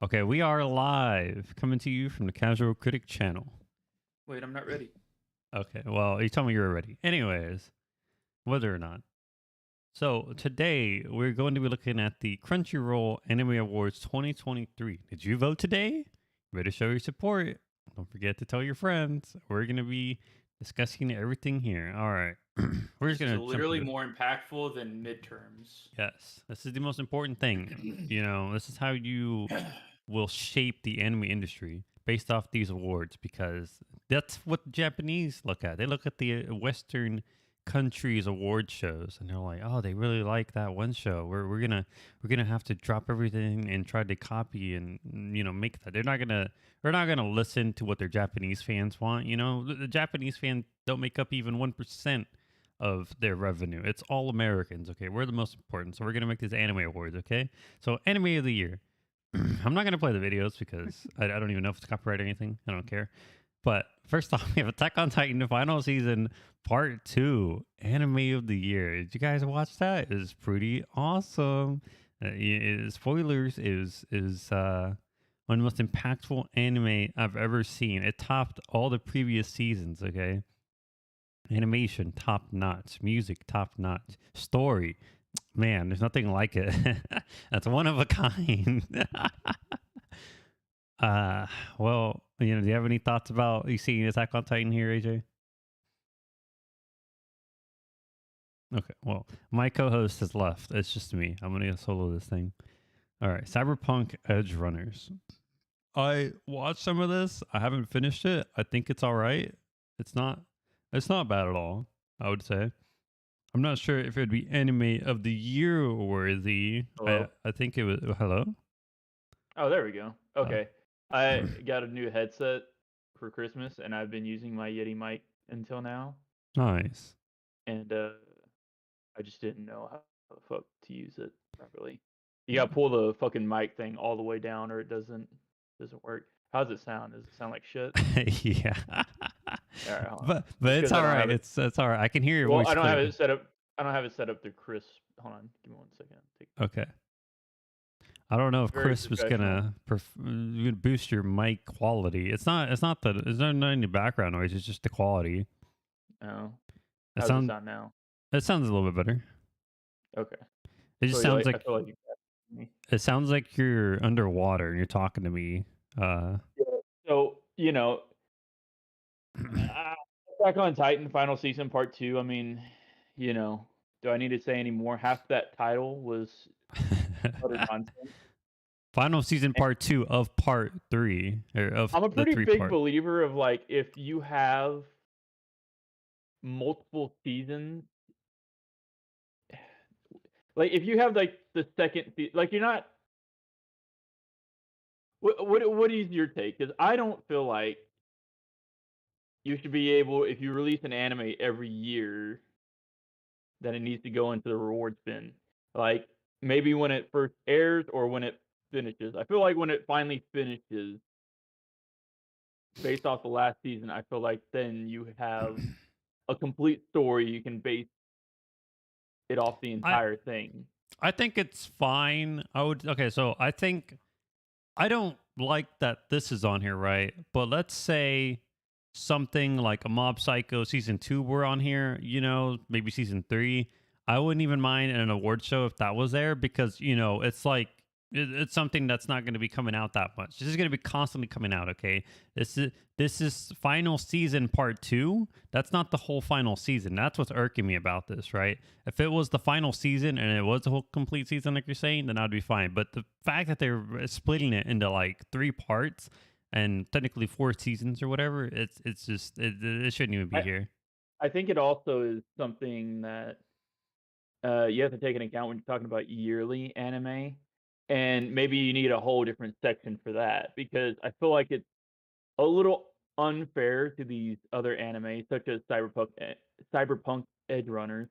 Okay, we are live, coming to you from the Casual Critic channel. Wait, I'm not ready. Okay, well, you told me you were ready. Anyways, whether or not. So, today we're going to be looking at the Crunchyroll Anime Awards 2023. Did you vote today? You better show your support. Don't forget to tell your friends. We're going to be discussing everything here. All right. We're just This is going to jump literally into it. more impactful than midterms. Yes, this is the most important thing. This is how you will shape the anime industry based off these awards because that's what the Japanese look at. They look at the Western countries award shows and they're like, oh, they really like that one show. We're gonna have to drop everything and try to copy and make that. They're not gonna listen to what their Japanese fans want. The Japanese fans don't make up even 1% of their revenue. It's all Americans. Okay, we're the most important, so we're gonna make these anime awards. Okay, so anime of the year. I'm not gonna play the videos because I don't even know if it's copyright or anything. I don't care. But first off, we have Attack on Titan, the final season, part 2, anime of the year. Did you guys watch that? It was pretty awesome. Spoilers is one of the most impactful anime I've ever seen. It topped all the previous seasons. Okay, animation top notch, music top notch, story, man, there's nothing like it. That's one of a kind. uh, well, do you have any thoughts about you seeing Attack on Titan here, AJ? Okay, well, my co-host has left. It's just me. I'm gonna solo this thing. All right, Cyberpunk Edge Runners. I watched some of this. I haven't finished it. I think it's all right. It's not. It's not bad at all. I would say. I'm not sure if it'd be anime of the year worthy. I Hello? I think it was. Hello. Oh, there we go. Uh, Okay. I got a new headset for Christmas, and I've been using my Yeti mic until now, nice. and I just didn't know how the fuck to use it properly. You gotta pull the fucking mic thing all the way down, or it doesn't work. How does it sound? Does it sound like shit? Yeah. All right, hold on. but It's it's because I all don't right. have it. It's all right. I can hear your Well, voice I don't have clearly. it set up. I don't have it set up to crisp. Hold on, give me 1 second. Okay. I don't know if Very Chris was professional. gonna boost your mic quality. It's not. It's not the. There's not any background noise. It's just the quality. Oh, It how does it sound. sound now? It sounds a little bit better. Okay. It just sounds I like. feel like you got me. It sounds like you're underwater and you're talking to me. Yeah. So, uh, Attack on Titan final season part 2, I mean, you know, do I need to say any more? Half that title was utter nonsense. Final season And part 2 of part 3 or of I'm a the pretty three big part. believer of like if you have multiple seasons, like if you have like the like you're not what is your take? Because I don't feel like you should be able if you release an anime every year that it needs to go into the rewards bin. Like maybe when it first airs or when it finishes. I feel like when it finally finishes, based off the last season, I feel like then you have a complete story. You can base it off the I entire thing. I think it's fine. I would okay, so I think I don't like that this is on here, right? But let's say something like a Mob Psycho season 2 were on here, maybe season 3. I wouldn't even mind in an award show if that was there because, it's like it's something that's not going to be coming out that much. This is going to be constantly coming out, okay? This is final season part 2. That's not the whole final season. That's what's irking me about this, right? If it was the final season and it was a whole complete season like you're saying, then I'd be fine. But the fact that they're splitting it into like 3 parts and technically 4 seasons or whatever, it's just it shouldn't even be I here. I think it also is something that you have to take into account when you're talking about yearly anime, and maybe you need a whole different section for that because I feel like it's a little unfair to these other anime such as Cyberpunk Edge Runners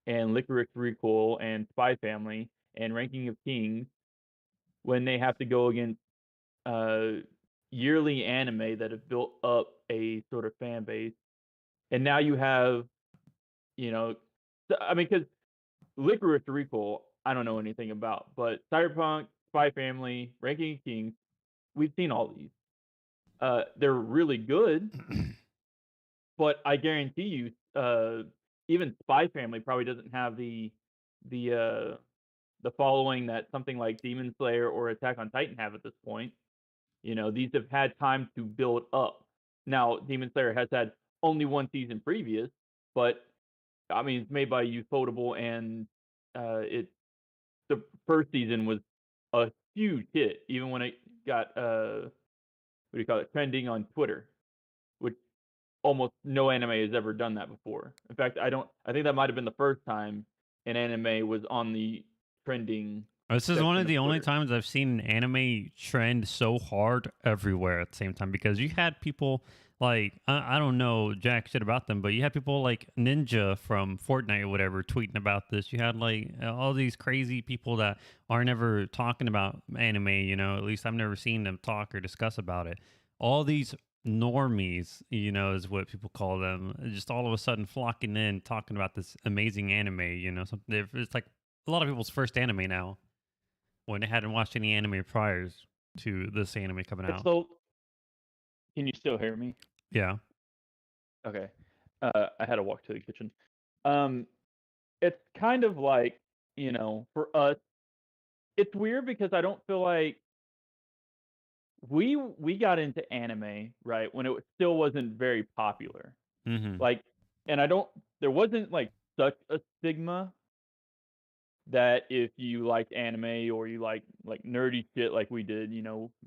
and Licorice Recoil and Spy Family and Ranking of Kings when they have to go against uh, yearly anime that have built up a sort of fan base, and now you have I mean because Licorice Recoil I don't know anything about, but Cyberpunk Spy Family, Ranking of Kings. We've seen all these. They're really good, but I guarantee you, even Spy Family probably doesn't have the uh, the following that something like Demon Slayer or Attack on Titan have at this point. You know, these have had time to build up. Now, Demon Slayer has had only one season previous, but I mean, it's made by Ufotable, and it the first season was a huge hit, even when it got what do you call it, trending on Twitter, which almost no anime has ever done that before. In fact, I don't. I think that might have been the first time an anime was on the trending This is one section of of the only Twitter. times I've seen an anime trend so hard everywhere at the same time because you had people like I don't know jack shit about them, but you had people like Ninja from Fortnite or whatever tweeting about this. You had like all these crazy people that are never talking about anime. You know, at least I've never seen them talk or discuss about it. All these normies, you know, is what people call them. Just all of a sudden flocking in, talking about this amazing anime. You know, something it's like a lot of people's first anime now when they hadn't watched any anime priors to this anime coming It's out. so. Can you still hear me? Yeah. Okay. I had to walk to the kitchen. Um, it's kind of like, for us, it's weird because I don't feel like we got into anime, right, when still wasn't very popular. Mhm. Like, and I don't there wasn't like such a stigma that if you liked anime or you like nerdy shit like we did,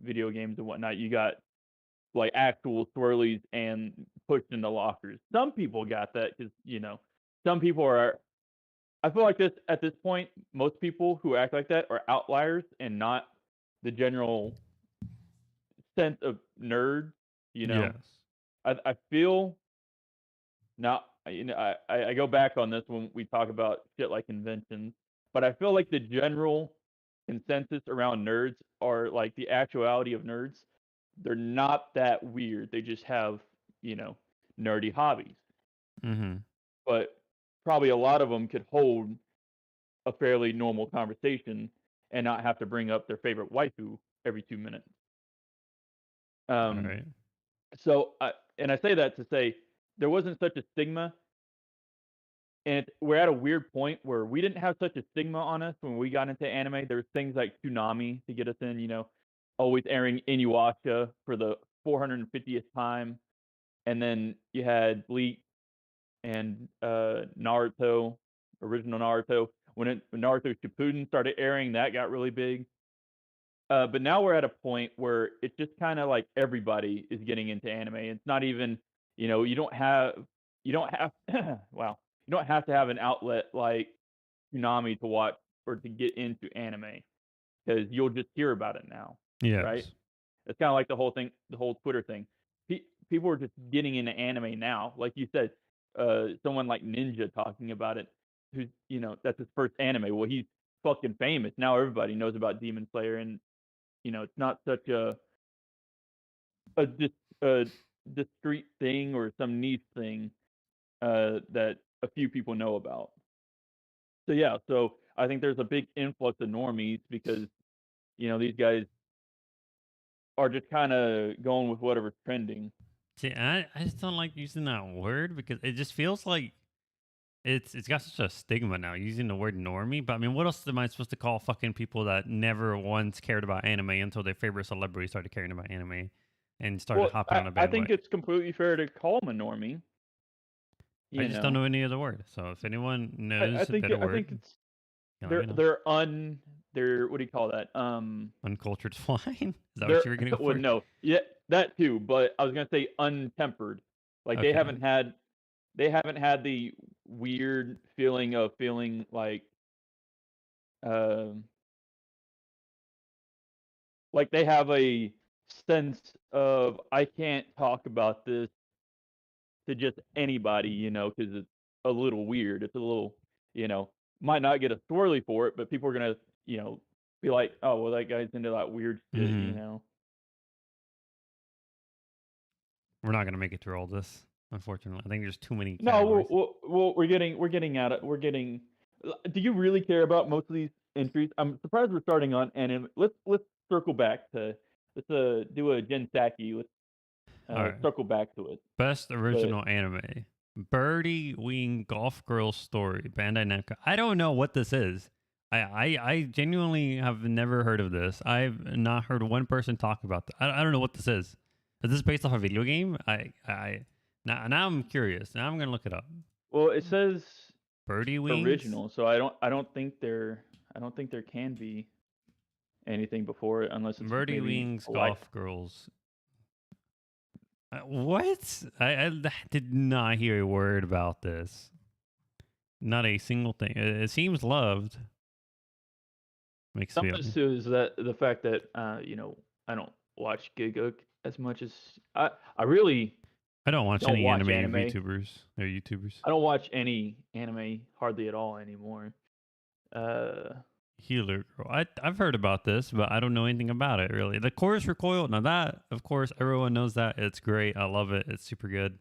video games and whatnot, you got like actual swirlies and pushed into lockers. Some people got that because some people are. I feel like this at this point, most people who act like that are outliers and not the general sense of nerd. You know, Yes. I feel now. I go back on this when we talk about shit like conventions, but I feel like the general consensus around nerds are like the actuality of nerds. They're not that weird. They just have nerdy hobbies, Mhm. but probably a lot of them could hold a fairly normal conversation and not have to bring up their favorite waifu every 2 minutes. All Um, right. and I say that to say there wasn't such a stigma, and we're at a weird point where we didn't have such a stigma on us when we got into anime. There was things like Toonami to get us in, always airing Inuyasha for the 450th time, and then you had Bleach and Naruto, original Naruto. When Naruto Shippuden started airing, that got really big. But now we're at a point where it's just kind of like everybody is getting into anime. It's not even, you don't have wow, you don't have to have an outlet like Tsunami to watch or to get into anime because you'll just hear about it now, right? Yes. It's kind of like the whole thing, the whole Twitter thing. People are just getting into anime now. Like you said, someone like Ninja talking about it, who's that's his first anime. Well, he's fucking famous now. Everybody knows about Demon Slayer, and it's not such a dis, a discrete thing or some niche thing that a few people know about. So yeah, so I think there's a big influx of normies because these guys are just kind of going with whatever's trending. See, I just don't like using that word because it just feels like it's got such a stigma now using the word normie. But I mean, what else am I supposed to call fucking people that never once cared about anime until their favorite celebrity started caring about anime and started Well, hopping I, on a I think bandwagon? it's completely fair to call them a normie. I You just don't know, know any other word. So if anyone I knows a think better I word, think it's let they're me know. they're un they're what do you call that? Uncultured swine? Is that what They're you were going to go well, for? no, yeah, that too. But I was gonna say untempered. Like Okay. they haven't had the weird feeling of feeling um like they have a sense of I can't talk about this to just anybody, because it's a little weird. It's a little, you know, might not get a swirly for it, but people are gonna, be like, oh well, that guy's into that weird shit. Hmm. We're not going to make it through all this, unfortunately. I think there's too many No, categories. we're getting at it. We're getting. Do you really care about most of these entries? I'm surprised we're starting on anime. Let's circle back to do a Gen Saki. Let's All right. circle back to it. Best But original anime. Birdie Wing Golf Girl Story. Bandai Namco. I don't know what this is. I genuinely have never heard of this. I've not heard one person talk about this. I don't know what this is. Is this based off a video game? Now I'm curious. Now I'm gonna look it up. well, it says Birdie Wings. original, so I don't think there can be anything before it unless it's Birdie maybe Wings a like. Golf Girls. What? I did not hear a word about this. Not a single thing. It seems loved. Makes Some me. of this too is that the fact that I don't watch Gigook as much as I really I don't watch don't any watch anime anime. VTubers or YouTubers. I don't watch any anime hardly at all anymore. Uh, Healer Girl. I've heard about this, but I don't know anything about it really. The Chorus Recoil. Now that, of course, everyone knows that. It's great. I love it. It's super good.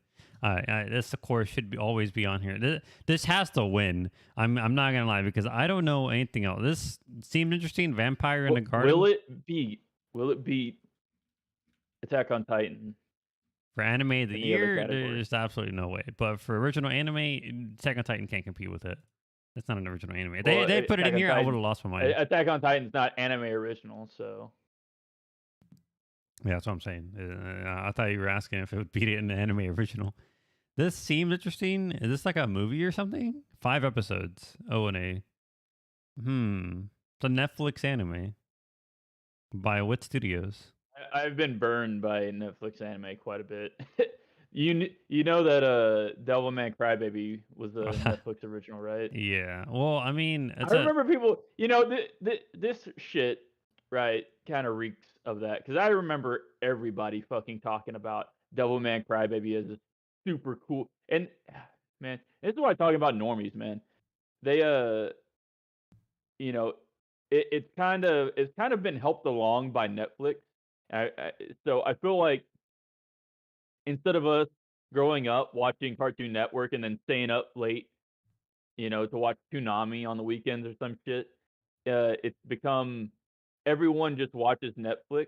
This of course should always be on here. This has to win. I'm not gonna lie because I don't know anything else. This seemed interesting. Vampire in the will Garden it beat? Will it beat Attack on Titan for anime of the in the other year. category? There's absolutely no way. But for original anime, Attack on Titan can't compete with it. That's not an original anime. Well, They put it Attack in on here. I would Titan, have lost my mind. Attack on Titan's not anime original, so Yeah, that's what I'm saying. I thought you were asking if it would beat it in the anime original. This seems interesting. Is this like a movie or something? 5 episodes. O and A. It's a Netflix anime by what studios? I've been burned by Netflix anime quite a bit. You know that Devilman Crybaby was a Netflix original, right? Yeah. Well, I mean, I it's a remember people, this shit, right, kind of reeks of that because I remember everybody fucking talking about Devilman Crybaby as a super cool and man, this is why I'm talking about normies, man. They you know, it's kind of been helped along by Netflix. I, so I feel like instead of us growing up watching Cartoon Network and then staying up late, to watch Toonami on the weekends or some shit, it's become everyone just watches Netflix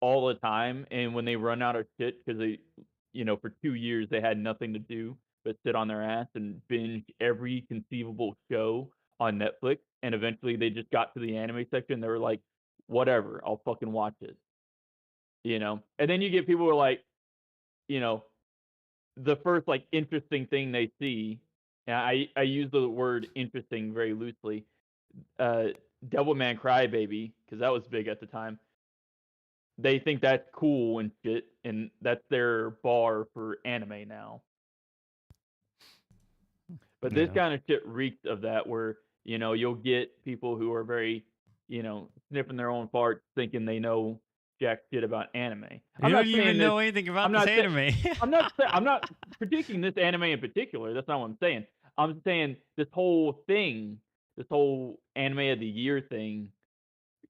all the time, and when they run out of shit because they, for 2 years they had nothing to do but sit on their ass and binge every conceivable show on Netflix, and eventually they just got to the anime section. They were like, "Whatever, I'll fucking watch it," And then you get people who are like, you know, the first like interesting thing they see, and I use the word interesting very loosely. Uh, Devilman Crybaby, because that was big at the time. They think that's cool and shit, and that's their bar for anime now. But this yeah. kind of shit reeks of that, where you'll get people who are very, sniffing their own farts, thinking they know jack shit about anime. You don't even know anything I'm about this not saying. anime. I'm not critiquing this anime in particular. That's not what I'm saying. I'm saying this whole thing, this whole anime of the year thing,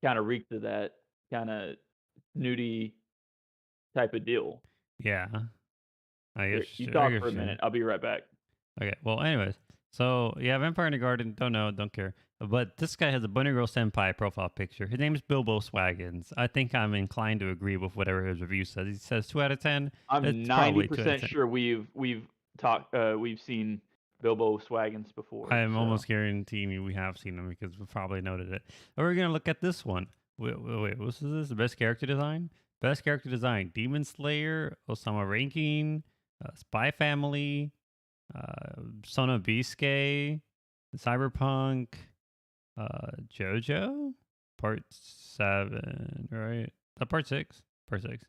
kind of reeks of that kind of snooty type of deal. Yeah. I Here, guess you I talk for a guess you. minute. I'll be right back. Okay. Well, anyways, so yeah, Vampire in the Garden. Don't know. Don't care. But this guy has a Bunny Girl Senpai profile picture. His name is Bilbo Swaggins. I think I'm inclined to agree with whatever his review says. He says 2 out of 10. I'm It's probably 2 out of 90% 10. sure we've seen Bilbo Swaggins before. I'm So almost guaranteeing you we have seen him because we probably noted it. And we're gonna look at this one. Wait, what's this? The best character design? Best character design: Demon Slayer, Osama Ranking, Spy Family, Son of Bisque, Cyberpunk, JoJo, Part 7, right? Part 6? Part 6.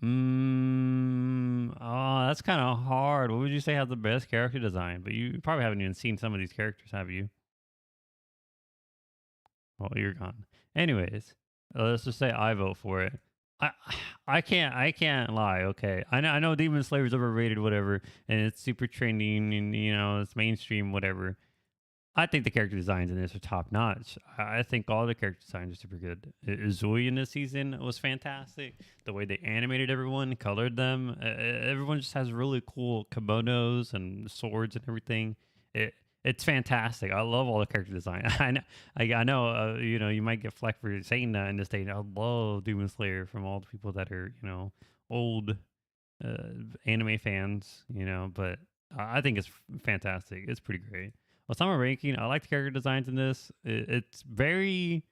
Oh, that's kind of hard. What would you say has the best character design? But you probably haven't even seen some of these characters, have you? Well, you're gone. Anyways, let's just say I vote for it. I I can't lie. Okay, I know Demon Slayer is overrated, whatever, and it's super trending, and it's mainstream, whatever. I think the character designs in this are top notch. I think all the character designs are super good. Uzui in this season was fantastic. The way they animated everyone, colored them, everyone just has really cool kimonos and swords and everything. It's fantastic. I love all the character design. I know. You know, you might get flack for saying that in this day. I love Demon Slayer from all the people that are, you know, old uh, anime fans. You know, but I think it's fantastic. It's pretty great. Well, summer ranking. I like the character designs in this. It's very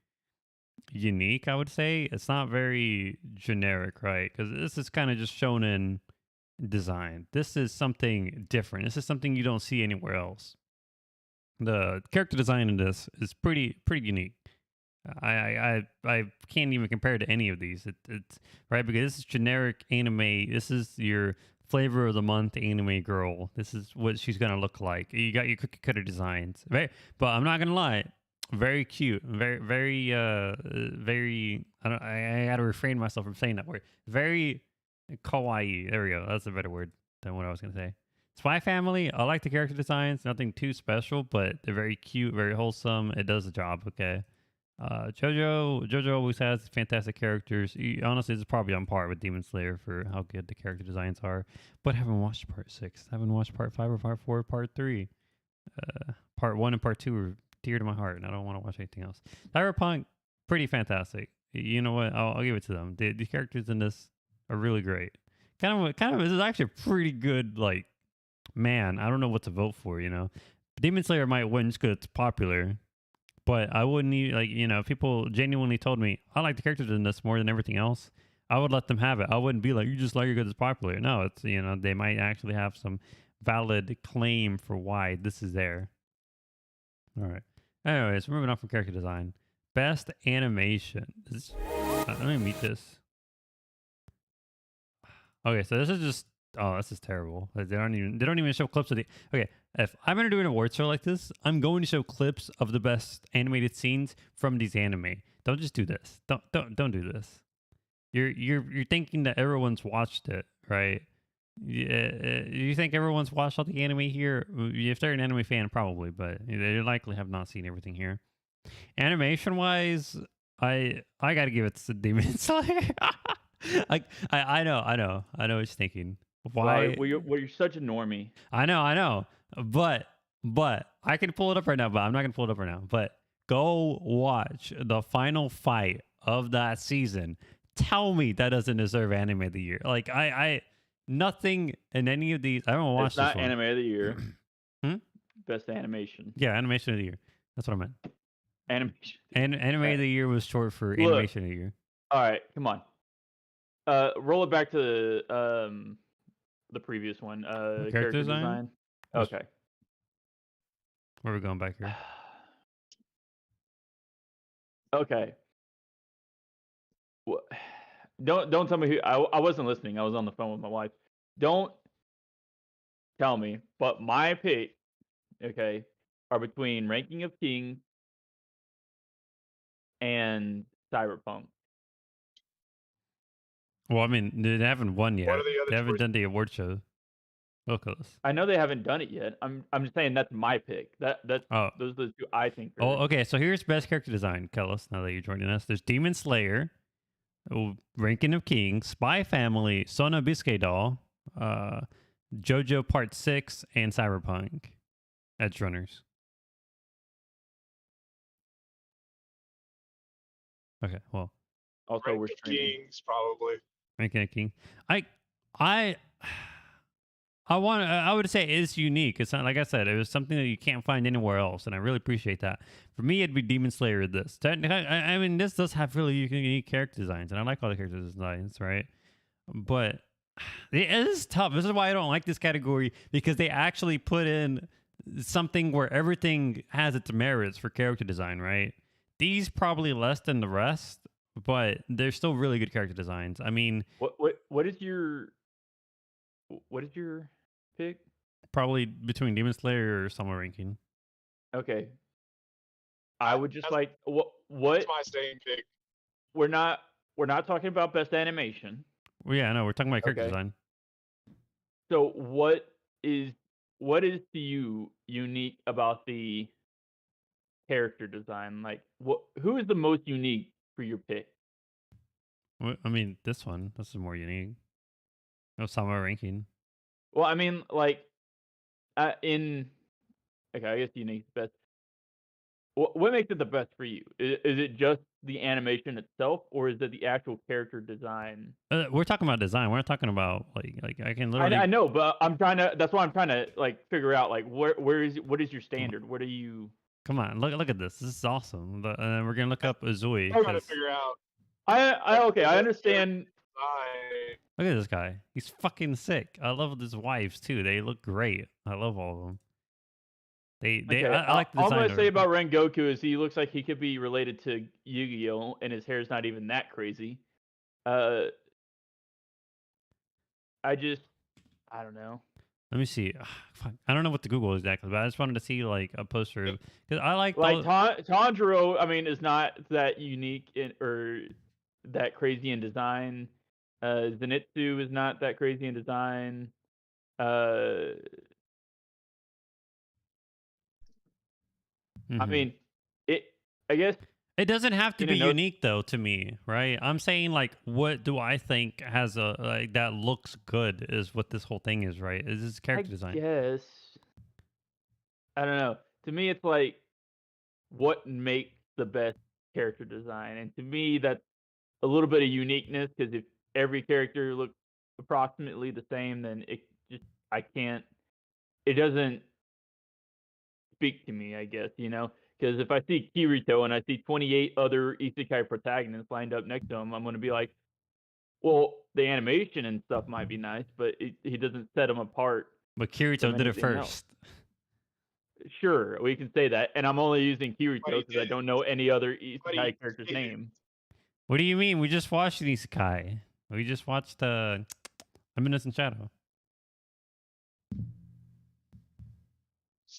unique. I would say it's not very generic, right? Because this is kind of just shonen design. This is something different. This is something you don't see anywhere else. The character design in this is pretty unique. I can't even compare to any of these. It's right because this is generic anime. This is your flavor of the month anime girl. This is what she's gonna look like. You got your cookie cutter designs, right? But I'm not gonna lie, very cute, very. I gotta refrain myself from saying that word. Very kawaii. There we go. That's a better word than what I was gonna say. Spy Family, I like the character designs. Nothing too special, but they're very cute, very wholesome. It does the job. Okay. JoJo always has fantastic characters. Honestly, this is probably on par with Demon Slayer for how good the character designs are. But I haven't watched part 6. I haven't watched part 5 or part 4 or part 3. Part 1 and part 2 are dear to my heart, and I don't want to watch anything else. Cyberpunk, pretty fantastic. You know what? I'll give it to them. The characters in this are really great. This is actually a pretty good, like, man, I don't know what to vote for, you know? Demon Slayer might win just because it's popular. But I wouldn't even, like, you know, if people genuinely told me, I like the characters in this more than everything else, I would let them have it. I wouldn't be like, you just like it because it's popular. No, it's, you know, they might actually have some valid claim for why this is there. All right. Anyways, we're moving on from character design. Best animation. Let me meet this. Okay, so this is just, oh, this is terrible. Like, they don't even show clips of the. Okay, if I'm gonna do an award show like this, I'm going to show clips of the best animated scenes from these anime. Don't just do this. Don't do this. You're thinking that everyone's watched it, right? Yeah, you think everyone's watched all the anime here? If they're an anime fan, probably, but they likely have not seen everything here. Animation wise, I gotta give it to Demon Slayer. I know what you're thinking. Wow, Why? well, you're such a normie. I know, but I can pull it up right now. But I'm not gonna pull it up right now. But go watch the final fight of that season. Tell me that doesn't deserve anime of the year. Like I nothing in any of these. I don't watch It's this not one. anime of the year. Hmm? Best animation. Yeah, animation of the year. That's what I meant. Animation. And anime of Alright. the year was short for Look. animation of the year. All right, come on. Roll it back to the previous one. Character Character design. design. Okay. Where are we going back here? Okay. Wha- don't tell me who. I wasn't listening. I was on the phone with my wife. Don't tell me. But my pick, okay, are between Ranking of Kings and Cyberpunk. Well, I mean, they haven't won What yet. are the other They haven't choices? done the award show. Look at this. I know they haven't done it yet. I'm just saying that's my pick. That's Oh, those are the two I think oh, are. okay. So here's best character design, Kellis. Now that you're joining us, there's Demon Slayer, Ranking of Kings, Spy Family, Sona Bisque Doll, JoJo Part 6, and Cyberpunk. Edge Runners. Okay, well, Also, we're Rank of streaming. Kings, probably. Ranking of King. I I would say it's unique. It's not, like I said, it was something that you can't find anywhere else, and I really appreciate that. For me, it'd be Demon Slayer. I mean, this does have really unique character designs, and I like all the character designs, right? But it is tough. This is why I don't like this category, because they actually put in something where everything has its merits for character design, right? These probably less than the rest, but they're still really good character designs. I mean, What is your pick? probably between Demon Slayer or Summer Ranking. Okay. I would just That's- like what That's my same pick. we're not talking about best animation. Well, yeah, I know. We're talking about character Okay. design. So is to you unique about the character design? Like who is the most unique for your pick? I mean, this one. This is more unique. No Summer Ranking. Well, I mean like in Okay, I guess unique's best. What makes it the best for you? Is it just the animation itself, or is it the actual character design? We're talking about design. We're not talking about like I can I literally know, but I'm trying to. That's why I'm trying to like figure out like what is your standard? What do you? come on, look at this. This is awesome. And then we're gonna look up Azui I'm trying to because figure out I like okay, the I best character understand. design. look at this guy. He's fucking sick. I love his wives too. They look great. I love all of them. They Okay, I like the all I'm design. gonna say about Rengoku is he looks like he could be related to Yu-Gi-Oh, and his hair's not even that crazy. Uh, I just I don't know. Let me see. Fuck. I don't know what the Google is exactly, but I just wanted to see like a poster because I like Like those. Tanjiro, I mean, is not that unique in or that crazy in design. Zenitsu is not that crazy in design. Uh, I Mhm. mean, it. I guess It doesn't have to be no. unique though to me, right? I'm saying like, what do I think has a like that looks good is what this whole thing is, right? Is this I character design? guess I don't know. To me, it's like what makes the best character design, and to me, that's a little bit of uniqueness. Because if every character looks approximately the same, then it just I can't. It doesn't speak to me, I guess, because if I see Kirito and I see 28 other isekai protagonists lined up next to him, I'm going to be like, well, the animation and stuff might be nice, but he doesn't set them apart But Kirito from did it anything else. first. Sure, we can say that, and I'm only using Kirito But he because I did. don't know any other But isekai character's he name. What do you mean? We just watched Isekai. We just watched Innocent Shadow.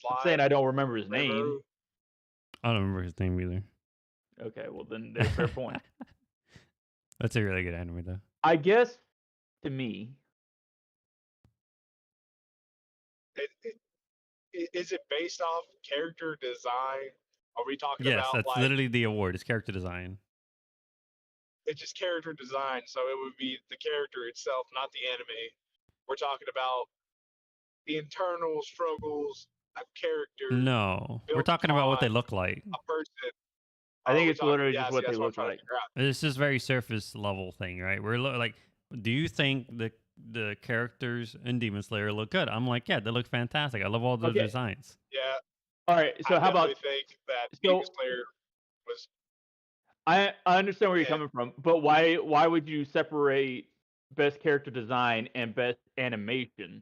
I'm saying Slime, I don't remember his name. River. I don't remember his name either. Okay, well then there's fair point. That's a really good anime though. I guess to me, Is it based off character design? Are we talking Yes, about that's like literally the award. It's character design. it's just character design? So it would be the character itself, not the anime. We're talking about the internal struggles of character No, we're built talking about what upon they look like. a person. I think We're it's talking, literally yeah, just see, what they that's what I'm look trying to like. figure out. It's just very surface level thing, right? We're like, do you think the characters in Demon Slayer look good? I'm like, yeah, they look fantastic. I love all those Okay. designs. Yeah, All right, so I how about definitely think that Demon so Slayer was I understand where you're yeah, coming from, but why would you separate best character design and best animation?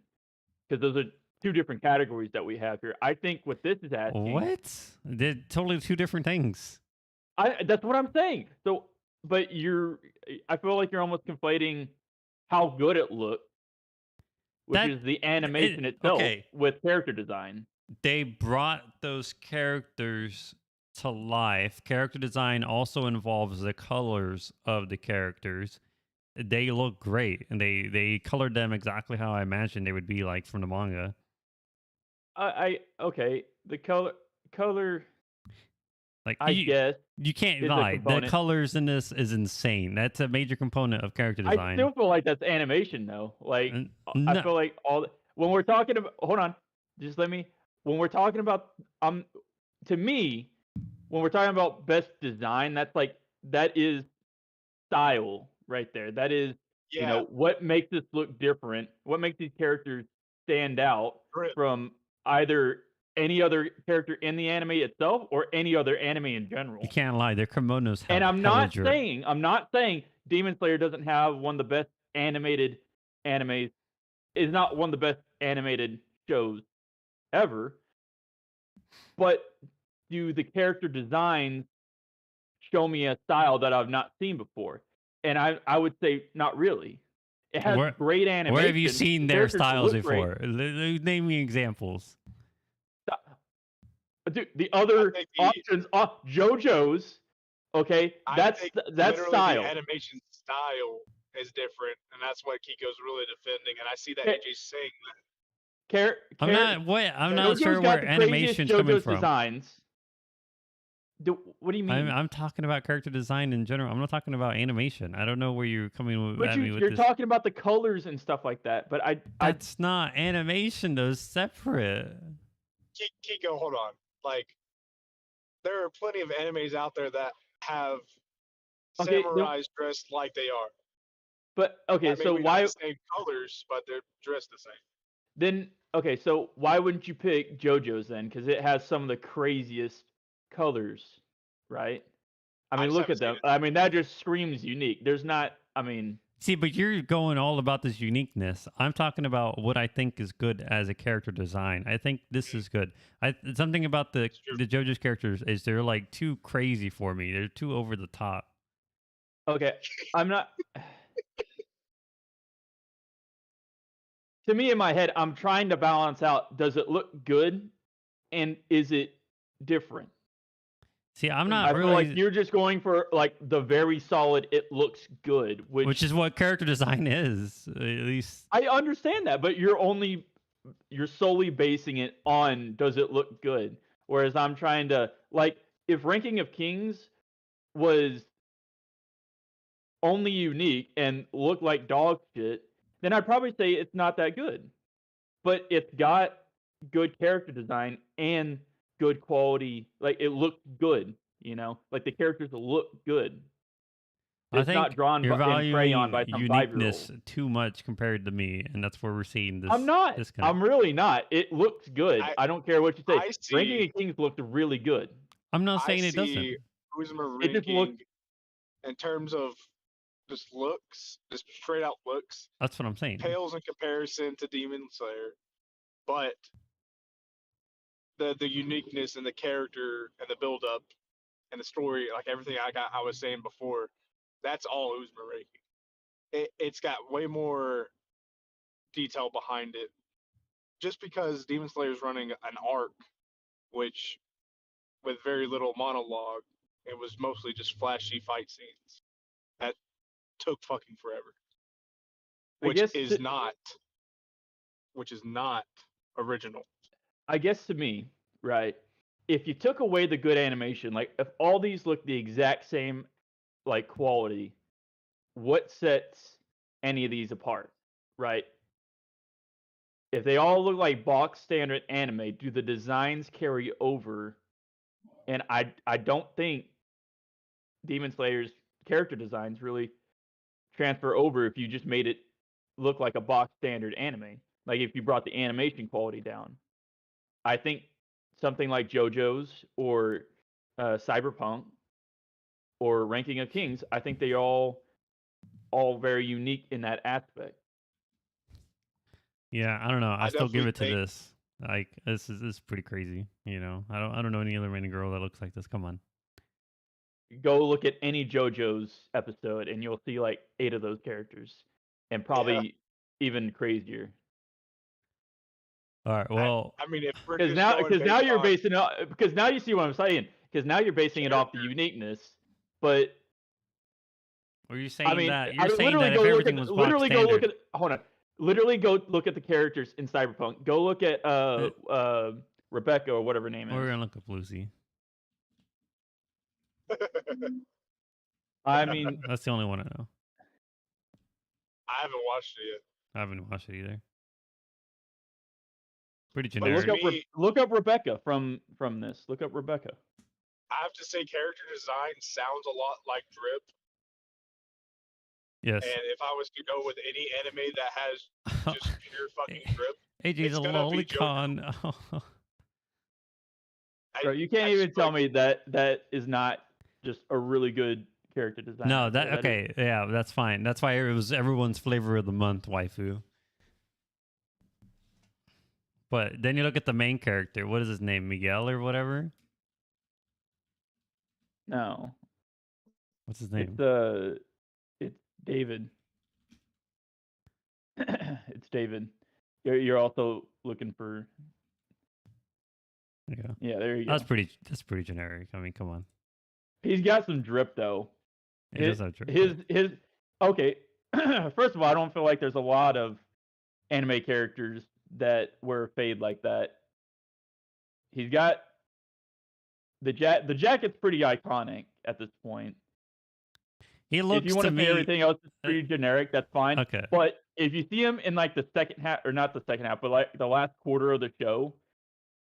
Because those are two different categories that we have here. I think what this is asking, What? They're totally two different things. that's what I'm saying. So, but I feel like you're almost conflating how good it looks, which That is the animation itself, okay. with character design. They brought those characters to life. Character design also involves the colors of the characters. They look great, and they colored them exactly how I imagined they would be like from the manga. Okay, the color, Like I guess, you can't is a lie. The component. colors in this is insane. That's a major component of character I design. still feel like that's animation though. Like I No, feel like when we're talking about hold on, just let me when we're talking about to me when we're talking about best design, that is style right there. That is yeah, what makes this look different, what makes these characters stand out drip. from either any other character in the anime itself or any other anime in general. you can't lie. Their kimonos have And I'm hella not drip. saying Demon Slayer doesn't have one of the best animated animes, is not one of the best animated shows ever. But do the character designs show me a style that I've not seen before? And I would say not really. It has great animation. Where have you seen The their characters styles look great. before? Name me examples. Dude, the other options, JoJo's, okay, that's literally style. the animation style is different, and that's what Kiko's really defending. And I see that AJ's saying that. I'm not JoJo's sure got where the animation's craziest coming JoJo's from. designs. What do you mean? I'm talking about character design in general. I'm not talking about animation. I don't know where you're coming But at me with you're this. talking about the colors and stuff like that. But That's not animation, though. It's separate. Kiko, hold on. Like, there are plenty of animes out there that have Okay, samurais dressed like they are. but okay, so Maybe not why the same colors, but they're dressed the same. then? Okay, so why wouldn't you pick JoJo's then? Because it has some of the craziest colors, right? I I mean, just look haven't at seen them. it. I mean, that just screams unique. There's not. I mean, See, but you're going all about this uniqueness. I'm talking about what I think is good as a character design. I think this is good. Something about the It's true. the JoJo's characters is they're like too crazy for me. They're too over the top. okay, I'm not. To me, in my head, I'm trying to balance out: does it look good, and is it different? See, I'm not I feel like really, you're just going for like the very solid. It looks good, which is what character design is. At least I understand that, but you're solely basing it on does it look good? Whereas I'm trying to like if Ranking of Kings was only unique and looked like dog shit, then I'd probably say it's not that good. But it's got good character design and good quality. Like it looks good, like the characters look good. I It's not think drawn you're in crayon valuing by some 5-year-old. uniqueness too much compared to me, and that's where we're seeing this I'm not. disconnect. I'm really not. It looks good. I I don't care what you say. I Ranking see of Kings looked really good. I'm not I saying it doesn't. see Uzuma It just ranking looked. in terms of just looks, just straight out looks, That's what I'm saying. pales in comparison to Demon Slayer, but the uniqueness and the character and the build up and the story, like everything I was saying before, that's all Uzuma ranking. It's got way more detail behind it. Just because Demon Slayer is running an arc, which with very little monologue, it was mostly just flashy fight scenes that took fucking forever, I which guess. is not original. I guess to me, right? If you took away the good animation, like if all these look the exact same, like quality, what sets any of these apart, right? If they all look like box standard anime, do the designs carry over? And I don't think Demon Slayer's character designs really transfer over if you just made it look like a box standard anime. Like if you brought the animation quality down. I think something like JoJo's or Cyberpunk or Ranking of Kings, I think they all very unique in that aspect. Yeah, I don't know. I I still give definitely it to think this. Like this is pretty crazy. I don't know any other rainy girl that looks like this. Come on. Go look at any JoJo's episode and you'll see like 8 of those characters and probably even crazier. All right. Well, I mean, if we're Because just going now based you're on basing it because now you see what I'm saying. Because now you're basing it off the character, uniqueness. But were you I saying mean, that I you're saying literally that go if look everything at was box literally go look standard, at hold on. Literally go look at the characters in Cyberpunk. Go look at Rebecca or whatever her name we're is. gonna look up Lucy. I mean, That's the only one I know. I haven't watched it yet. I haven't watched it either. Pretty But generic. to me, look up Rebecca from this. Look up Rebecca. I have to say, character design sounds a lot like Drip. Yes. And if I was to go with any anime that has just pure fucking Drip, AJ's it's a gonna be lolicon. Bro, you can't I even just tell like me that is not just a really good character design. No, right there. okay. Yeah, that's fine. That's why it was everyone's flavor of the month, waifu. But then you look at the main character. What is his name? Miguel or whatever? No, What's his name? it's David. It's David. You're also looking for. Yeah, there you go. That's pretty generic. I mean, come on. He's got some drip though. It does have drip. His okay. First of all, I don't feel like there's a lot of anime characters that wear fade like that. He's got the jacket's pretty iconic at this point. He looks if you want to to me, say everything else is pretty generic, that's fine. Okay. But if you see him in like the second half, or not the second half, but like the last quarter of the show,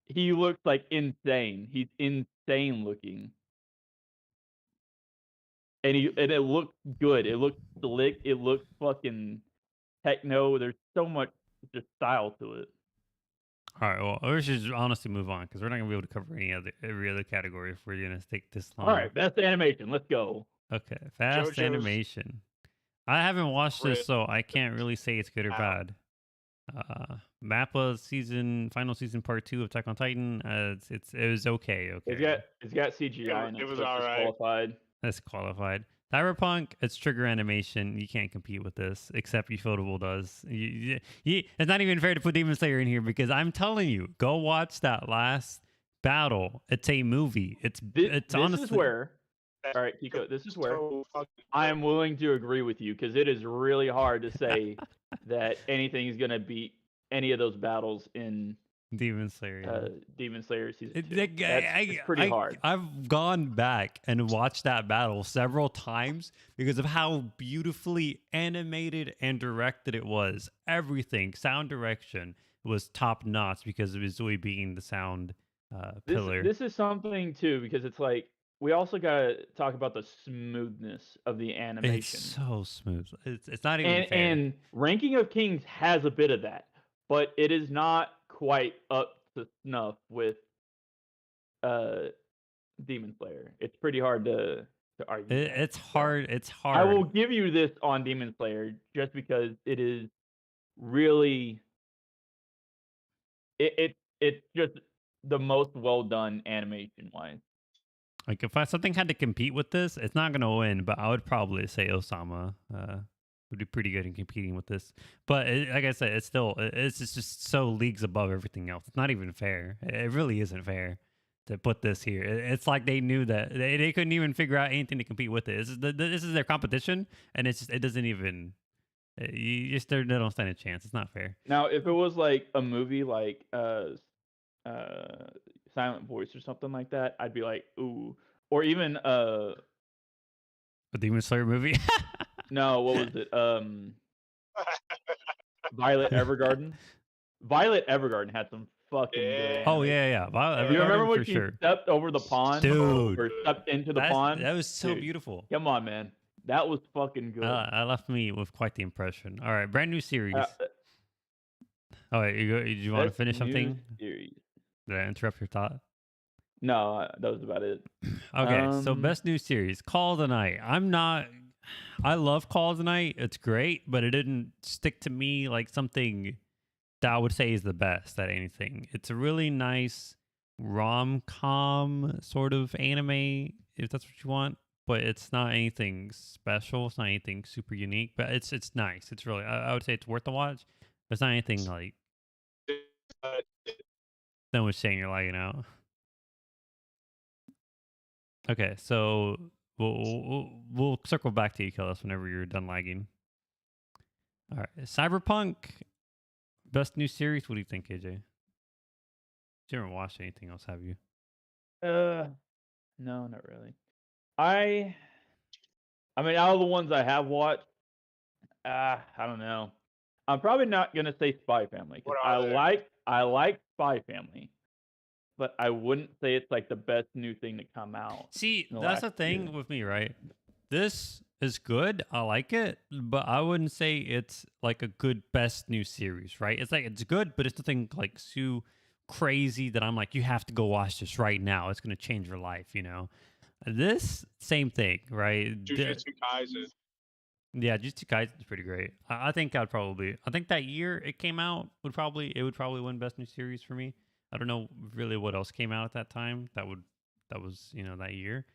he looks like insane. He's insane looking. And it looks good. It looks slick. It looks fucking techno. There's so much just style to it. All right, well, we should honestly move on because we're not gonna be able to cover every other category if we're gonna take this long. All right, best animation. Let's go. Okay, fast JoJo's animation. I haven't watched this, Red. so I can't really say it's good or Ow. bad. Mappa final season part 2 of Attack on Titan. It was okay. It's got CGI in it. It was so it's alright. disqualified. That's qualified. Cyberpunk, it's trigger animation. You can't compete with this, except Ufotable does. It's not even fair to put Demon Slayer in here because I'm telling you, go watch that last battle. It's a movie. It's honestly. Is where. All right, Kiko. This is where I am willing to agree with you because it is really hard to say that anything is going to beat any of those battles in Demon Slayer. Yeah. Demon Slayer season 2. It's pretty hard. I've gone back and watched that battle several times because of how beautifully animated and directed it was. Everything, sound direction was top notch because of Izui being the sound pillar. This is something too because it's like we also got to talk about the smoothness of the animation. It's so smooth. It's not even fair. And Ranking of Kings has a bit of that, but it is not quite up to snuff with Demon Slayer. It's pretty hard to argue. It's hard. It's hard. I will give you this on Demon Slayer just because it is really it's just the most well done animation wise. Like if something had to compete with this, it's not gonna win, but I would probably say Osama would be pretty good in competing with this. But like I said, it's just so leagues above everything else. It's not even fair. It really isn't fair to put this here. It's like they knew that they couldn't even figure out anything to compete with it. This is their competition, and it doesn't even. You just they don't stand a chance. It's not fair. Now, if it was like a movie like Silent Voice or something like that, I'd be like, ooh. Or even A Demon Slayer movie. no, what was it? Violet Evergarden. Violet Evergarden had some fucking good. Oh yeah. Violet Evergarden, you remember when for she sure. stepped over the pond, dude, or stepped into the pond? That was so Dude, beautiful. Come on, man, that was fucking good. I left me with quite the impression. All right, brand new series. Oh wait, did you want to finish something? Series. Did I interrupt your thought? No, that was about it. Okay, so best new series, Call of the Night. I love Call of the Night. It's great, but it didn't stick to me like something that I would say is the best at anything. It's a really nice rom-com sort of anime, if that's what you want, but it's not anything special. It's not anything super unique, but it's nice. It's really, I would say it's worth the watch. But it's not anything like no one's saying you're lagging out. Okay, so we'll circle back to you, Kellis, whenever you're done lagging. All right, Cyberpunk, best new series. What do you think, AJ? You haven't watched anything else, have you? No, not really. I mean, out of the ones I have watched, I don't know. I'm probably not gonna say Spy Family. 'Cause I like Spy Family, but I wouldn't say it's like the best new thing to come out. See, that's the thing with me, right? This is good. I like it, but I wouldn't say it's like a good best new series, right? It's like it's good, but it's nothing like so crazy that I'm like, you have to go watch this right now. It's gonna change your life, you know. This same thing, right? Jujutsu Kaisen. Yeah, Jujutsu Kaisen is pretty great. I think I think that year it came out would probably win best new series for me. I don't know really what else came out at that time that was that year,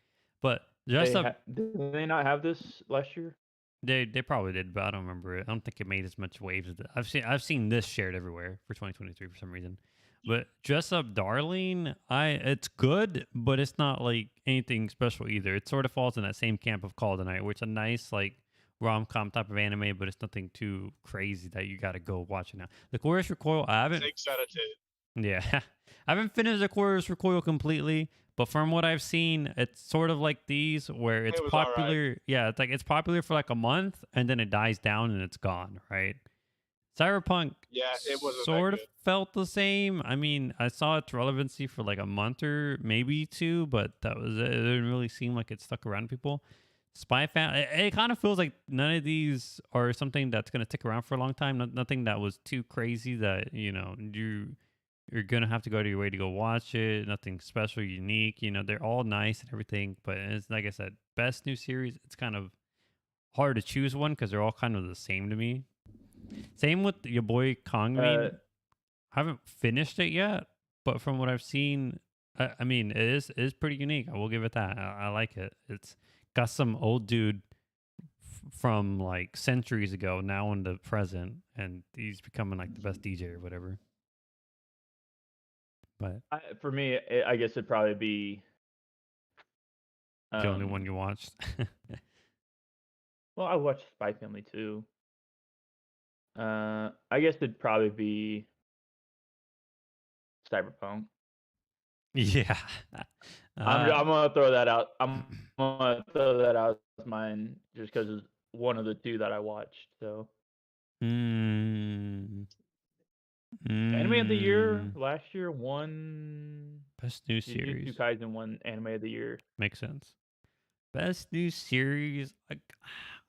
but did they not have this last year? They probably did, but I don't remember it. I don't think it made as much waves as I've seen this shared everywhere for 2023 for some reason. But Dress Up Darling, it's good, but it's not like anything special either. It sort of falls in that same camp of Call of the Night, where it's a nice like rom-com type of anime, but it's nothing too crazy that you got to go watch it now. The Chorus Recoil, I haven't. 6 out of 10. Yeah, I haven't finished the Chorus Recoil completely, but from what I've seen, it's sort of like these where it's popular. Right. Yeah, it's popular for like a month and then it dies down and it's gone, right? Cyberpunk Yeah, it wasn't that sort of good. felt the same. I mean, I saw its relevancy for like a month or maybe two, but that was it. It didn't really seem like it stuck around people. Spy Family, it kind of feels like none of these are something that's going to stick around for a long time. Nothing that was too crazy that, you're going to have to go to your way to go watch it. Nothing special, unique. They're all nice and everything. But it's like I said, best new series, it's kind of hard to choose one because they're all kind of the same to me. Same with your boy Uh, Kongming. I haven't finished it yet, but from what I've seen, I mean, it is pretty unique. I will give it that. I like it. It's got some old dude from like centuries ago now in the present, and he's becoming like the best DJ or whatever. But for me, I guess it'd probably be. the only one you Um, watched. well, I watched Spy Family too. I guess it'd probably be Cyberpunk. Yeah. I'm gonna throw that out. I'm gonna throw that out as mine just because it's one of the two that I watched. So mm, anime of the year mm, last year won. best new Jujutsu series. Kaisen won anime of the year. Makes sense. Best new series,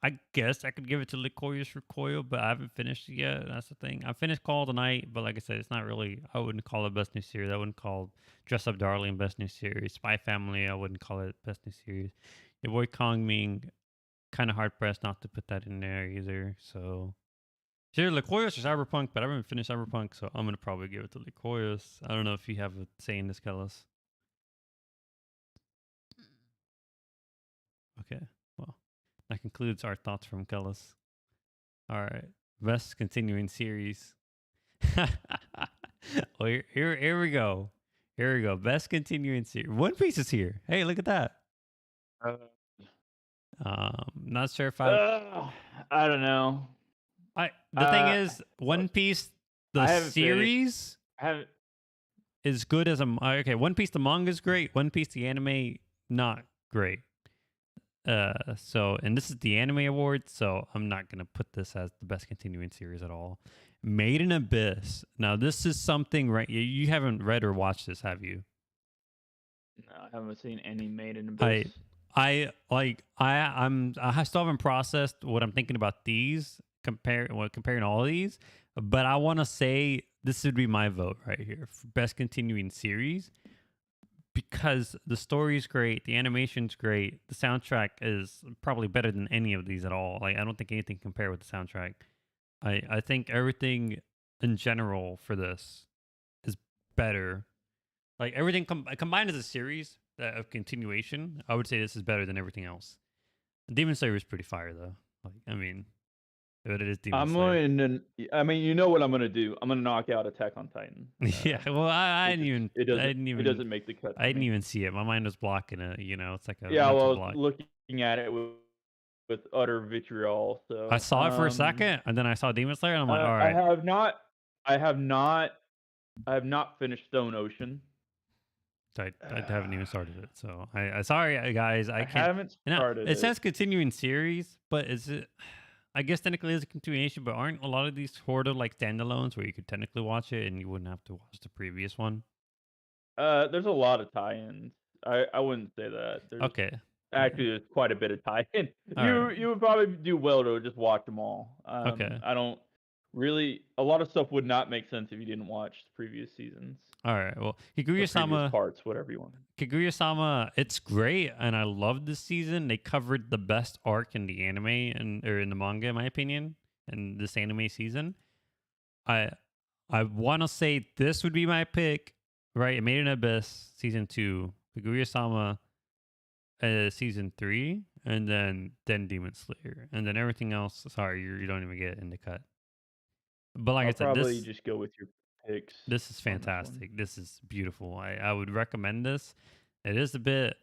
I guess I could give it to Lycoris Recoil, but I haven't finished it yet. That's the thing. I finished Call of the Night, but like I said, it's not really. I wouldn't call it best new series. I wouldn't call Dress Up Darling best new series. Spy Family, I wouldn't call it best new series. Your boy Kong Ming, kind of hard pressed not to put that in there either. So, sure, Lycoris or Cyberpunk, but I haven't finished Cyberpunk, so I'm gonna probably give it to Lycoris. I don't know if you have a say in this, Kellis. Okay, well, that concludes our thoughts from Kellis. All right, best continuing series. Well, here we go. Here we go. Best continuing series. One Piece is here. Hey, look at that. Uh, Not sure if I. I don't know. The thing Uh, is, One Piece, the I haven't finished. series I haven't. is good as a. Okay, One Piece, the manga is great. One Piece, the anime, not great. And this is the anime award, so I'm not gonna put this as the best continuing series at all. Made in Abyss. Now, this is something, right? You haven't read or watched this, have you? No, I haven't seen any Made in Abyss. I still haven't processed what I'm thinking about these comparing all of these, but I want to say this would be my vote right here for best continuing series because the story's great, the animation's great, the soundtrack is probably better than any of these at all. Like I don't think anything can compare with the soundtrack. I think everything in general for this is better. Like everything combined as a series of continuation, I would say this is better than everything else. Demon Slayer is pretty fire though. Like I mean, but it is Demon I'm Slayer. going to. I mean, you know what I'm going to do. I'm going to knock out Attack on Titan. Yeah, well, I It didn't just even, it I doesn't didn't it even, doesn't make the cut I for didn't me. even see it. My mind was blocking it. It's like a Yeah, mental well, I was block. looking at it with utter vitriol. I So saw it for a second, and then I saw Demon Slayer, and I'm like, all I right. have not. I have not. I have not finished Stone Ocean. I haven't even started it, so I sorry guys, I can't. haven't No, started it it. says continuing series, but is it? I guess technically it's a continuation, but aren't a lot of these sort of like standalones where you could technically watch it and you wouldn't have to watch the previous one? There's a lot of tie-ins. I wouldn't say that. There's Okay. actually there's quite a bit of tie-in. All right. You would probably do well to just watch them all. Okay. I don't really. A lot of stuff would not make sense if you didn't watch the previous seasons All right. Well, or previous Kaguya-sama, parts, whatever you want. Kaguya-sama, it's great, and I love this season. They covered the best arc in the anime or in the manga, in my opinion, in this anime season. I I want to say this would be my pick, right? It Made in Abyss season 2, Kaguya-sama season 3, and then Demon Slayer, and then everything else. Sorry, you don't even get in the cut. But like I'll I said, probably just go with your picks. this is on this one. fantastic. This is beautiful. I would recommend this. It is a bit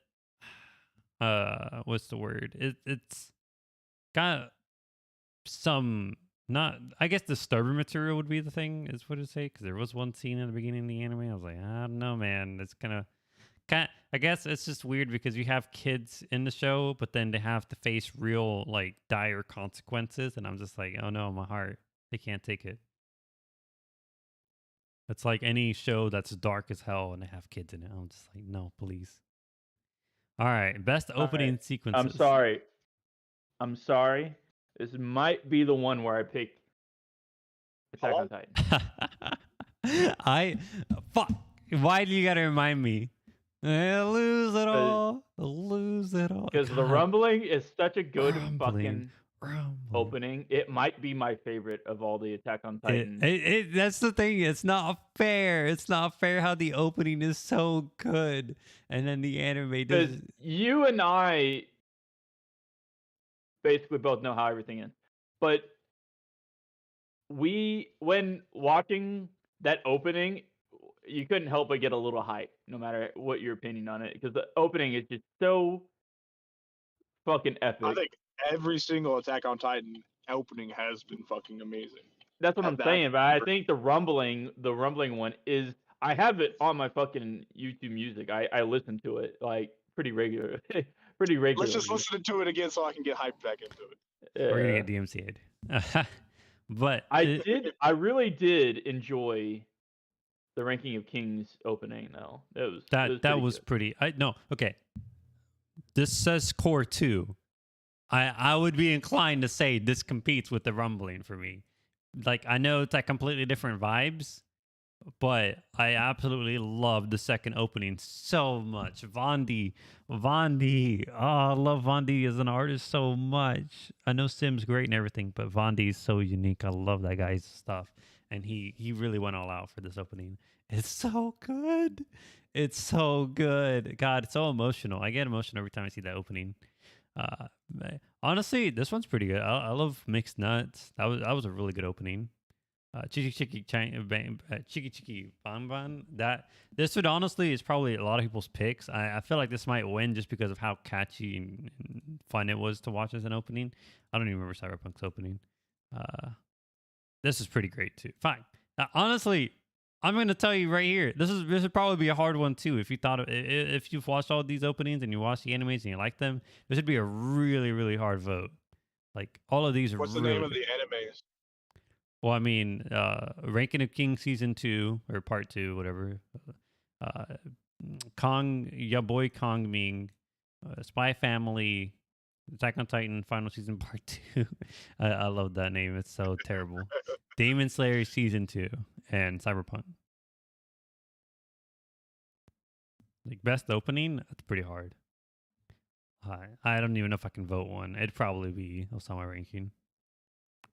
what's the word? It's got some not I guess disturbing material would be the thing is what to say because there was one scene in the beginning of the anime I was like I don't know man it's kind of I guess it's just weird because you have kids in the show but then they have to face real like dire consequences and I'm just like oh no my heart they can't take it It's like any show that's dark as hell and they have kids in it. I'm just like, no, please. All right, best All opening right. I'm sequences. sorry. I'm sorry. This might be the one where I pick Attack Hello? on Titan. I fuck. Why do you gotta remind me? I lose it all. I lose it all. Because the God, rumbling is such a good rumbling, fucking rumbling. opening. It might be my favorite of all the Attack on Titan. That's the thing. It's not fair. It's not fair how the opening is so good, and then the anime Because does. you and I basically both know how everything ends. But when watching that opening, you couldn't help but get a little hype, no matter what your opinion on it, because the opening is just so fucking I epic. think every single Attack on Titan opening has been fucking amazing. That's what At I'm that- saying, but I think the rumbling one is. I have it on my fucking YouTube Music. I listen to it like pretty regular, pretty regularly. Let's just listen to it again so I can get hyped back into it. We're gonna get DMCA'd. But I really did enjoy the Ranking of Kings opening though. that was pretty. Okay. This says core 2. I would be inclined to say this competes with the rumbling for me. Like, I know it's like completely different vibes, but I absolutely love the second opening so much. Vondi. Oh, I love Vondi as an artist so much. I know Sim's great and everything, but Vondi is so unique. I love that guy's stuff, and he really went all out for this opening. It's so good. It's so good. God, it's so emotional. I get emotional every time I see that opening. Uh, Honestly, this one's pretty good. I love Mixed Nuts. That was a really good opening. Chiki Chiki Chiki Chiki Ban Ban. That this would honestly is probably a lot of people's picks. I feel like this might win just because of how catchy and fun it was to watch as an opening. I don't even remember Cyberpunk's opening. This is pretty great too. Fine. Honestly, I'm going to tell you right here. This would probably be a hard one too. If you thought if you've watched all these openings and you watch the animes and you like them, this would be a really really hard vote. Like all of these are. What's the really name of good. the animes? Well, I mean, Ranking of Kings season 2 or part 2, whatever. Kong, ya boy Kong Ming, Spy Family, Attack on Titan final season part 2. I love that name. It's so terrible. Demon Slayer season 2 and Cyberpunk. Like best opening, that's pretty hard. I don't even know if I can vote one. It'd probably be Osama Ranking.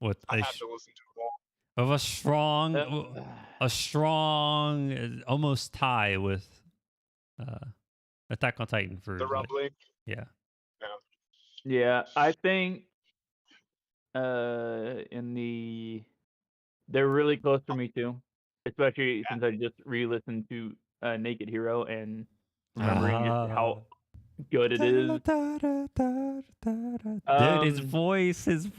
With I have to listen to them all. of a strong almost tie with Attack on Titan for The rumbling. yeah. Yeah, I think they're really close for me too, especially since I just re-listened to Naked Hero and remembering just how good it is. Dude, his voice is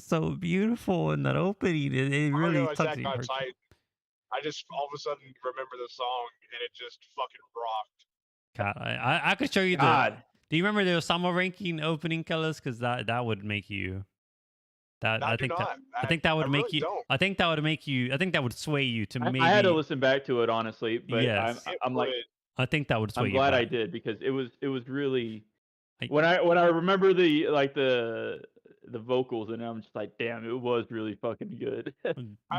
so beautiful in that opening. It really tugs you. I just all of a sudden remember the song and it just fucking rocked. God, I could show you the. Do you remember the Osama Ranking opening, colors? Because that would make you. I think that would make you. I think that would make you. I think that would sway you to maybe. I had to listen back to it honestly, but yes. I'm like, I think that would sway you. I'm glad I did because it was really. When I remember the vocals and I'm just like, damn, it was really fucking good. I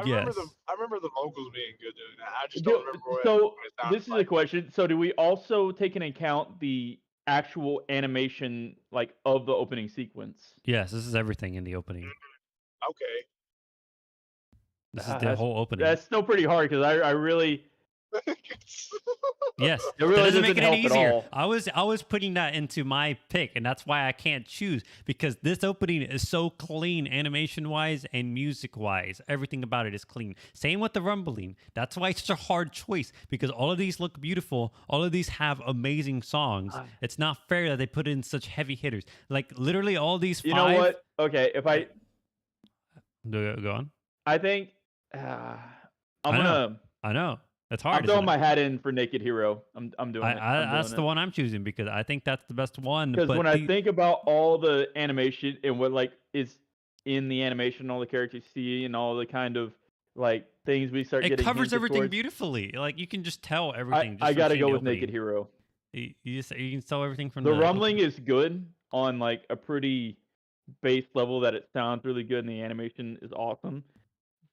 remember the vocals being good. Dude. I just don't remember what. So this is a question. So do we also take into account the actual animation like of the opening sequence? Yes, this is everything in the opening. Okay. This is the whole opening. That's still pretty hard because I really. Yes, it really doesn't make it any easier. I was putting that into my pick, and that's why I can't choose because this opening is so clean, animation wise and music wise. Everything about it is clean. Same with the rumbling. That's why it's such a hard choice because all of these look beautiful. All of these have amazing songs. It's not fair that they put in such heavy hitters. Like literally all these. You know what? Okay, if I go on. I think I know. It's hard. I'm throwing my hat in for Naked Hero. I'm doing it. That's the one I'm choosing because I think that's the best one. Because when I think about all the animation and what like is in the animation, all the characters see and all the kind of like things we start It getting covers hinted everything towards, beautifully. Like you can just tell everything I just from gotta seeing go the with Naked opening. Hero. You can tell everything from The the rumbling opening. is good on like a pretty base level that it sounds really good and the animation is awesome,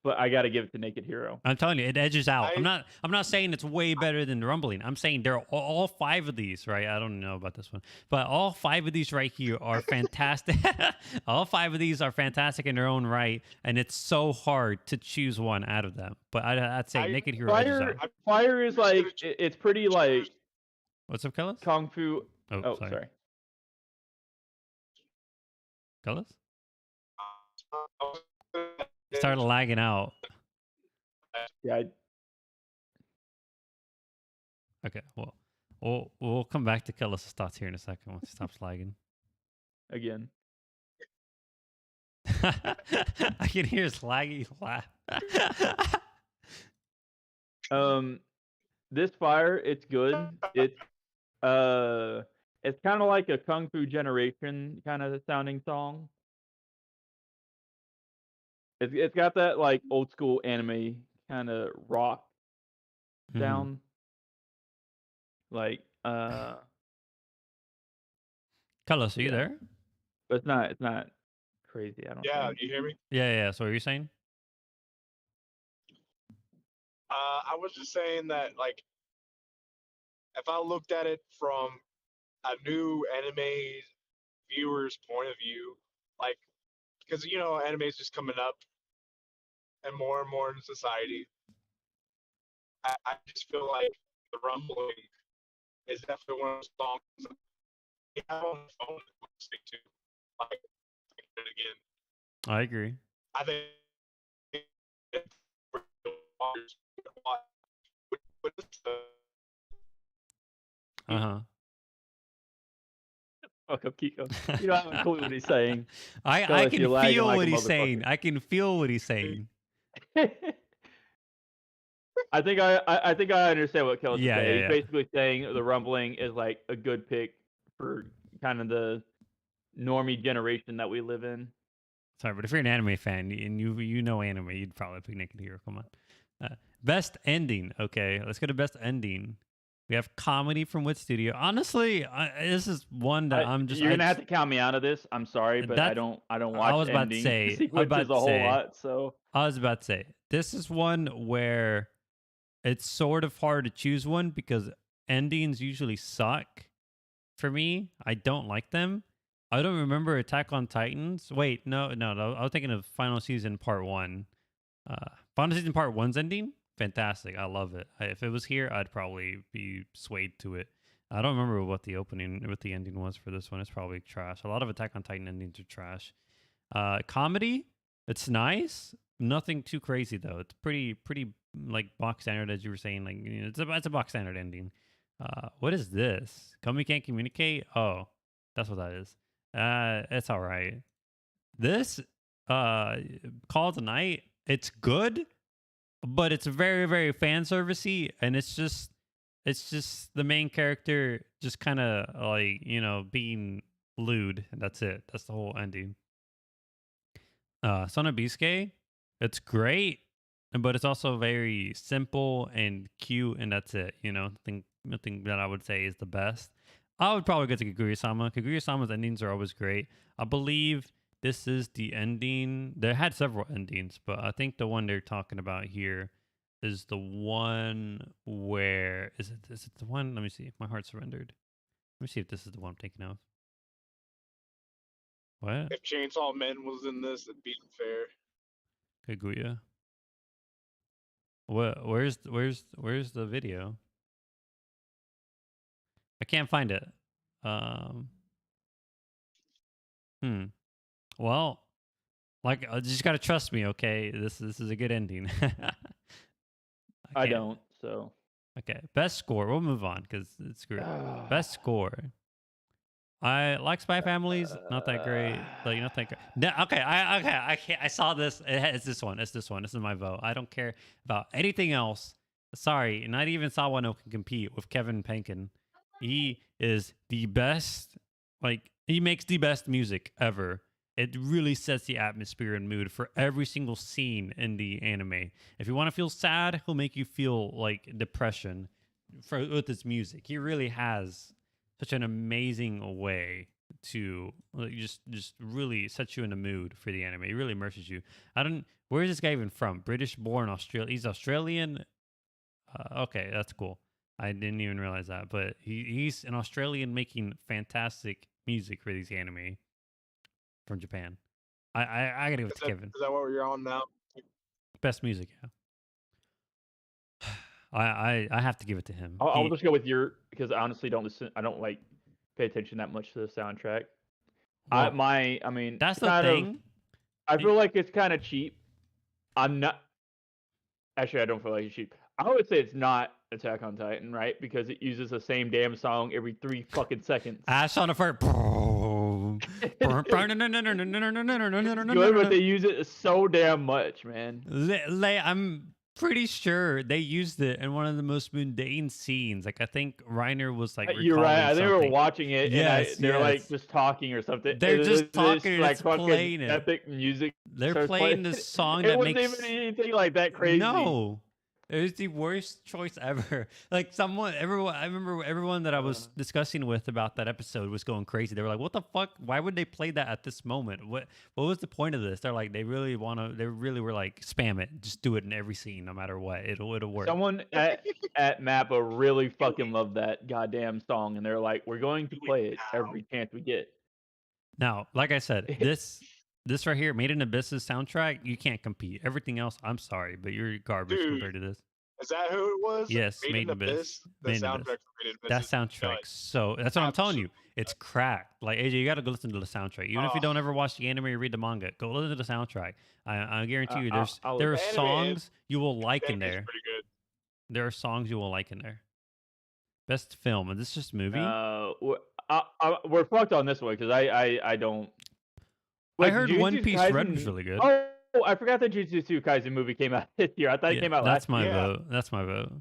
but I gotta give it to Naked Hero. I'm telling you, it edges out. I I'm not saying it's way better than Rumbling. I'm saying there are all five of these, right? I don't know about this one, but all five of these right here are fantastic. All five of these are fantastic in their own right, and it's so hard to choose one out of them. But I'd say I Naked Hero edges Fire, out. Fire is just gonna like it's pretty like choose. What's up, Kellis? Kung Fu. Oh, Oh, sorry, sorry. Kellis. I was gonna It started lagging out. Yeah, Okay, well, we'll come back to Kellis' thoughts here in a second once he stops lagging. again. I can hear his laggy laugh. This Fire, it's good. It's kind of like a Kung Fu Generation kind of sounding song. It's got that like old school anime kind of rock Mhm. sound. Like Kellis, are you yeah. there? But it's not crazy, I don't Yeah, think. you hear me? Yeah. So what are you saying? I was just saying that, like, if I looked at it from a new anime viewer's point of view, like, because anime is just coming up and more in society. I just feel like the rumbling is definitely one of those songs that you have on the phone listening to. Like, again, I agree. I think Uh huh. Fuck up, Kiko. You don't have a clue what he's saying. I Kellis, can you're lagging feel like what a he's saying. motherfucker. I can feel what he's saying. I think I understand what Kellis is Yeah, saying. He's yeah. basically saying the rumbling is like a good pick for kind of the normie generation that we live in. Sorry, but if you're an anime fan and you know anime, you'd probably pick Naked Hero. Come on. Best ending. Okay, let's go to best ending. We have comedy from Wit Studio. Honestly, this is one that I'm just. You're gonna have to count me out of this. I'm sorry, but I don't I watch was about to ending say. sequences a whole lot. So I was about to say this is one where it's sort of hard to choose one because endings usually suck. For me, I don't like them. I don't remember Attack on Titans. Wait, no. I was thinking of Final Season Part 1. Final Season Part 1's ending, fantastic. I love it. If it was here, I'd probably be swayed to it. I don't remember what the ending was for this one. It's probably trash. A lot of Attack on Titan endings are trash. Comedy, it's nice. Nothing too crazy though. It's pretty like box standard, as you were saying. Like it's a box standard ending. What is this? Kami can't communicate. Oh, that's what that is. It's all right. This Call of the Night, it's good, but it's very very fan servicey, and it's just the main character just kind of like being lewd, and that's it. That's the whole ending. Son of Bisque, it's great, but it's also very simple and cute, and that's it. Nothing that I would say is the best. I would probably go to Kaguya-sama. Kaguya-sama's endings are always great. I believe this is the ending. They had several endings, but I think the one they're talking about here is the one where is it the one? Let me see. My heart surrendered. Let me see if this is the one I'm thinking of. What? if Chainsaw Man was in this, it'd be unfair. Kaguya. What? Where's the video? I can't find it. Hmm. Well, like, you just gotta trust me, okay? This is a good ending. I can't- don't. So Okay, best score. We'll move on because it's great. Best score. I like Spy Families. Not that great. Like not that great. No, okay, I can't. I saw this. It's this one. It's this one. This is my vote. I don't care about anything else. Sorry, not even Sawano can compete with Kevin Penkin. He is the best. Like he makes the best music ever. it really sets the atmosphere and mood for every single scene in the anime. If you want to feel sad, he'll make you feel like depression with his music. He really has such an amazing way to like, just really set you in the mood for the anime. He really immerses you. I don't. Where is this guy even from? British born Australia. He's Australian. Okay, that's cool. I didn't even realize that, but he's an Australian making fantastic music for these anime from Japan. I gotta give it Is to that Kevin. is that what you're on now? Best music, yeah. I have to give it to him. I'll just go with your because I honestly don't listen. I don't like pay attention that much to the soundtrack. I Well, mean, that's the kind of. thing. I feel like it's kind of cheap. I'm not. Actually, I don't feel like it's cheap. I would say it's not Attack on Titan, right? Because it uses the same damn song every 3 fucking seconds. Ash on a fire. It's good, but they use it so damn much, man. I'm pretty sure they used it in one of the most mundane scenes. Like I think Reiner was like You're right. recalling I think we were something. watching it, Yes, and they're like yes. just talking or something. They're and just this, talking and like it's fucking playing it. epic music. They're starts playing this song It that wasn't makes even anything like that crazy. no. It was the worst choice ever. Like everyone, I remember everyone that I was discussing with about that episode was going crazy. They were like, "What the fuck? Why would they play that at this moment? What was the point of this?" They're like, they really were like, spam it, just do it in every scene, no matter what. It'll work. Someone at Mappa really fucking loved that goddamn song, and they're like, "We're going to play it every chance we get." Now, like I said, this right here, Made in Abyss's soundtrack, you can't compete. Everything else, I'm sorry, but you're garbage Dude, compared to this. Is that who it was? Yes, Made in Abyss. The Made in soundtrack Abyss. for Made in Abyss. That is soundtrack, nuts. so that's what I'm telling you. It's cracked. Like AJ, you got to go listen to the soundtrack. Even if you don't ever watch the anime or read the manga, go listen to the soundtrack. I guarantee you, there are The anime songs you will like in The anime is there. pretty good. There are songs you will like in there. Best film, and this is just movie. We're fucked on this one because I don't. I heard One Jujutsu Piece Red Kaisen- was really good. Oh, I forgot that Jujutsu Kaisen movie came out this year. I thought it came out that's last my year. vote. That's my vote.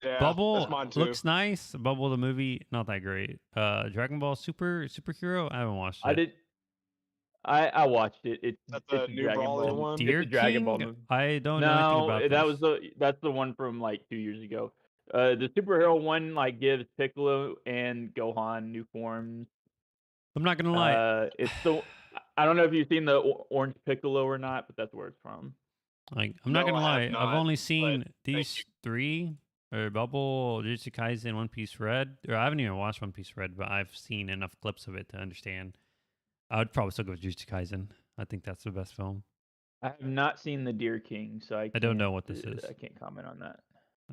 Yeah, Bubble that's mine too. looks nice. Bubble the movie not that great. Dragon Ball Superhero I haven't watched it. I did. I watched it. It's That the it's a new Dragon Brawler Ball. one? Deer It's a Dragon King? Ball movie. I don't know anything No, about that this. that's the one from like 2 years ago. The superhero one like gives Piccolo and Gohan new forms. I'm not gonna lie. It's the I don't know if you've seen the Orange Piccolo or not, but that's where it's from. Like I'm not No, gonna I lie. have I've not, only but seen thank these you. 3 or Bubble, Jujutsu Kaisen, One Piece Red. Or I haven't even watched One Piece Red, but I've seen enough clips of it to understand. I would probably still go with Jujutsu Kaisen. I think that's the best film. I have not seen the Deer King, so I don't know can't, what this is. I can't comment on that.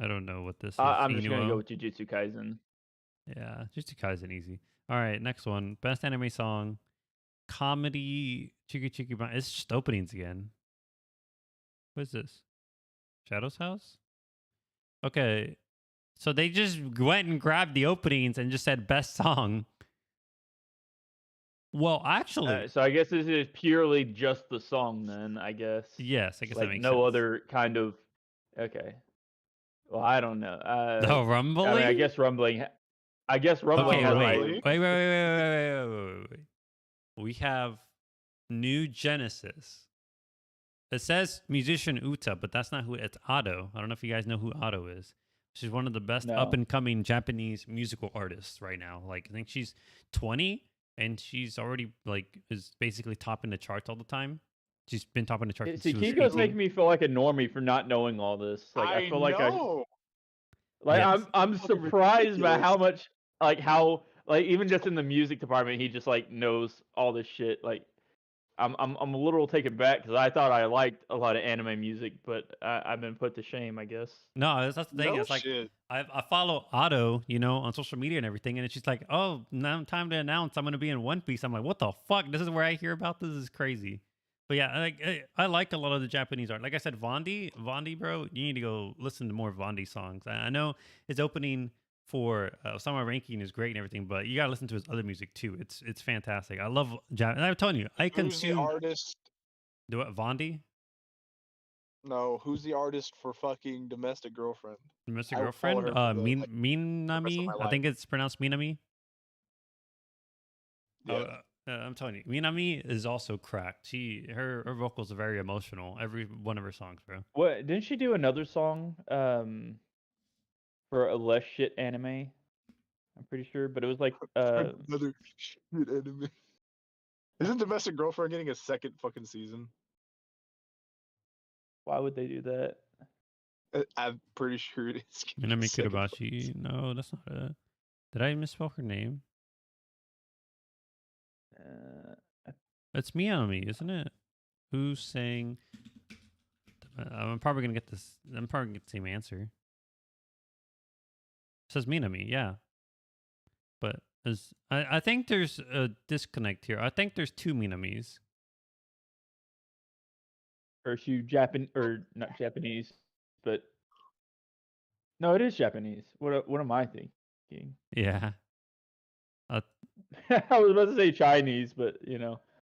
I don't know what this is. I'm just gonna Inuo? go with Jujutsu Kaisen. Yeah, Jujutsu Kaisen easy. All right, next one. Best anime song. Comedy Chiki Chiki Bang. It's just openings again. What is this? Shadow's House? Okay. So they just went and grabbed the openings and just said best song. Well, actually, So I guess this is purely just the song then. I guess. yes, I guess that Like makes no sense. other kind of. Okay. Well, I don't know. No, Rumbling? I mean, I guess Rumbling. Okay, has wait. like. Wait. We have New Genesis. It says musician Uta, but that's not who it's Ado. I don't know if you guys know who Ado is. She's one of the best No. up and coming Japanese musical artists right now. Like I think she's 20 and she's already like is basically topping the charts all the time. She's been topping the charts since See, she was Kiko's 18. making me feel like a normie for not knowing all this. Like I feel like know. Yes. I'm Fucking surprised by ridiculous. how much like even just in the music department he just like knows all this shit. Like I'm a little taken back because I thought I liked a lot of anime music, but I've been put to shame, I guess. No, that's the thing. No It's like shit. I follow Otto, on social media and everything, and she's like, "Oh, now time to announce I'm going to be in One Piece." I'm like, "What the fuck? This is where I hear about this. Is crazy." But yeah, I like a lot of the Japanese art. Like I said, Vondi, bro, you need to go listen to more Vondi songs. I know his opening for Summer Ranking is great and everything, but you gotta listen to his other music too. It's fantastic. I love and I'm telling you, I Who's the consume. artist? Do what, Vondi? No, who's the artist for fucking Domestic Girlfriend? Mr. I would Girlfriend? follow her for the, like, Minami? my I think it's pronounced Minami. Yeah. I'm telling you, Minami is also cracked. Her vocals are very emotional. Every one of her songs, bro. What didn't she do another song for a less shit anime? I'm pretty sure, but it was like Another shit anime. Isn't Domestic Girlfriend getting a second fucking season? why would they do that? I'm pretty sure it is. getting a Minami second fucking Kurabashi. season. No, that's not it. Did I misspell her name? It's Minami, isn't it? Who sang? I'm probably gonna get this. I'm probably gonna get the same answer. It says Minami, yeah. But I think there's a disconnect here. I think there's two Minamis. Or she or not Japanese, but no, it is Japanese. What am I thinking? Yeah. I was about to say Chinese, but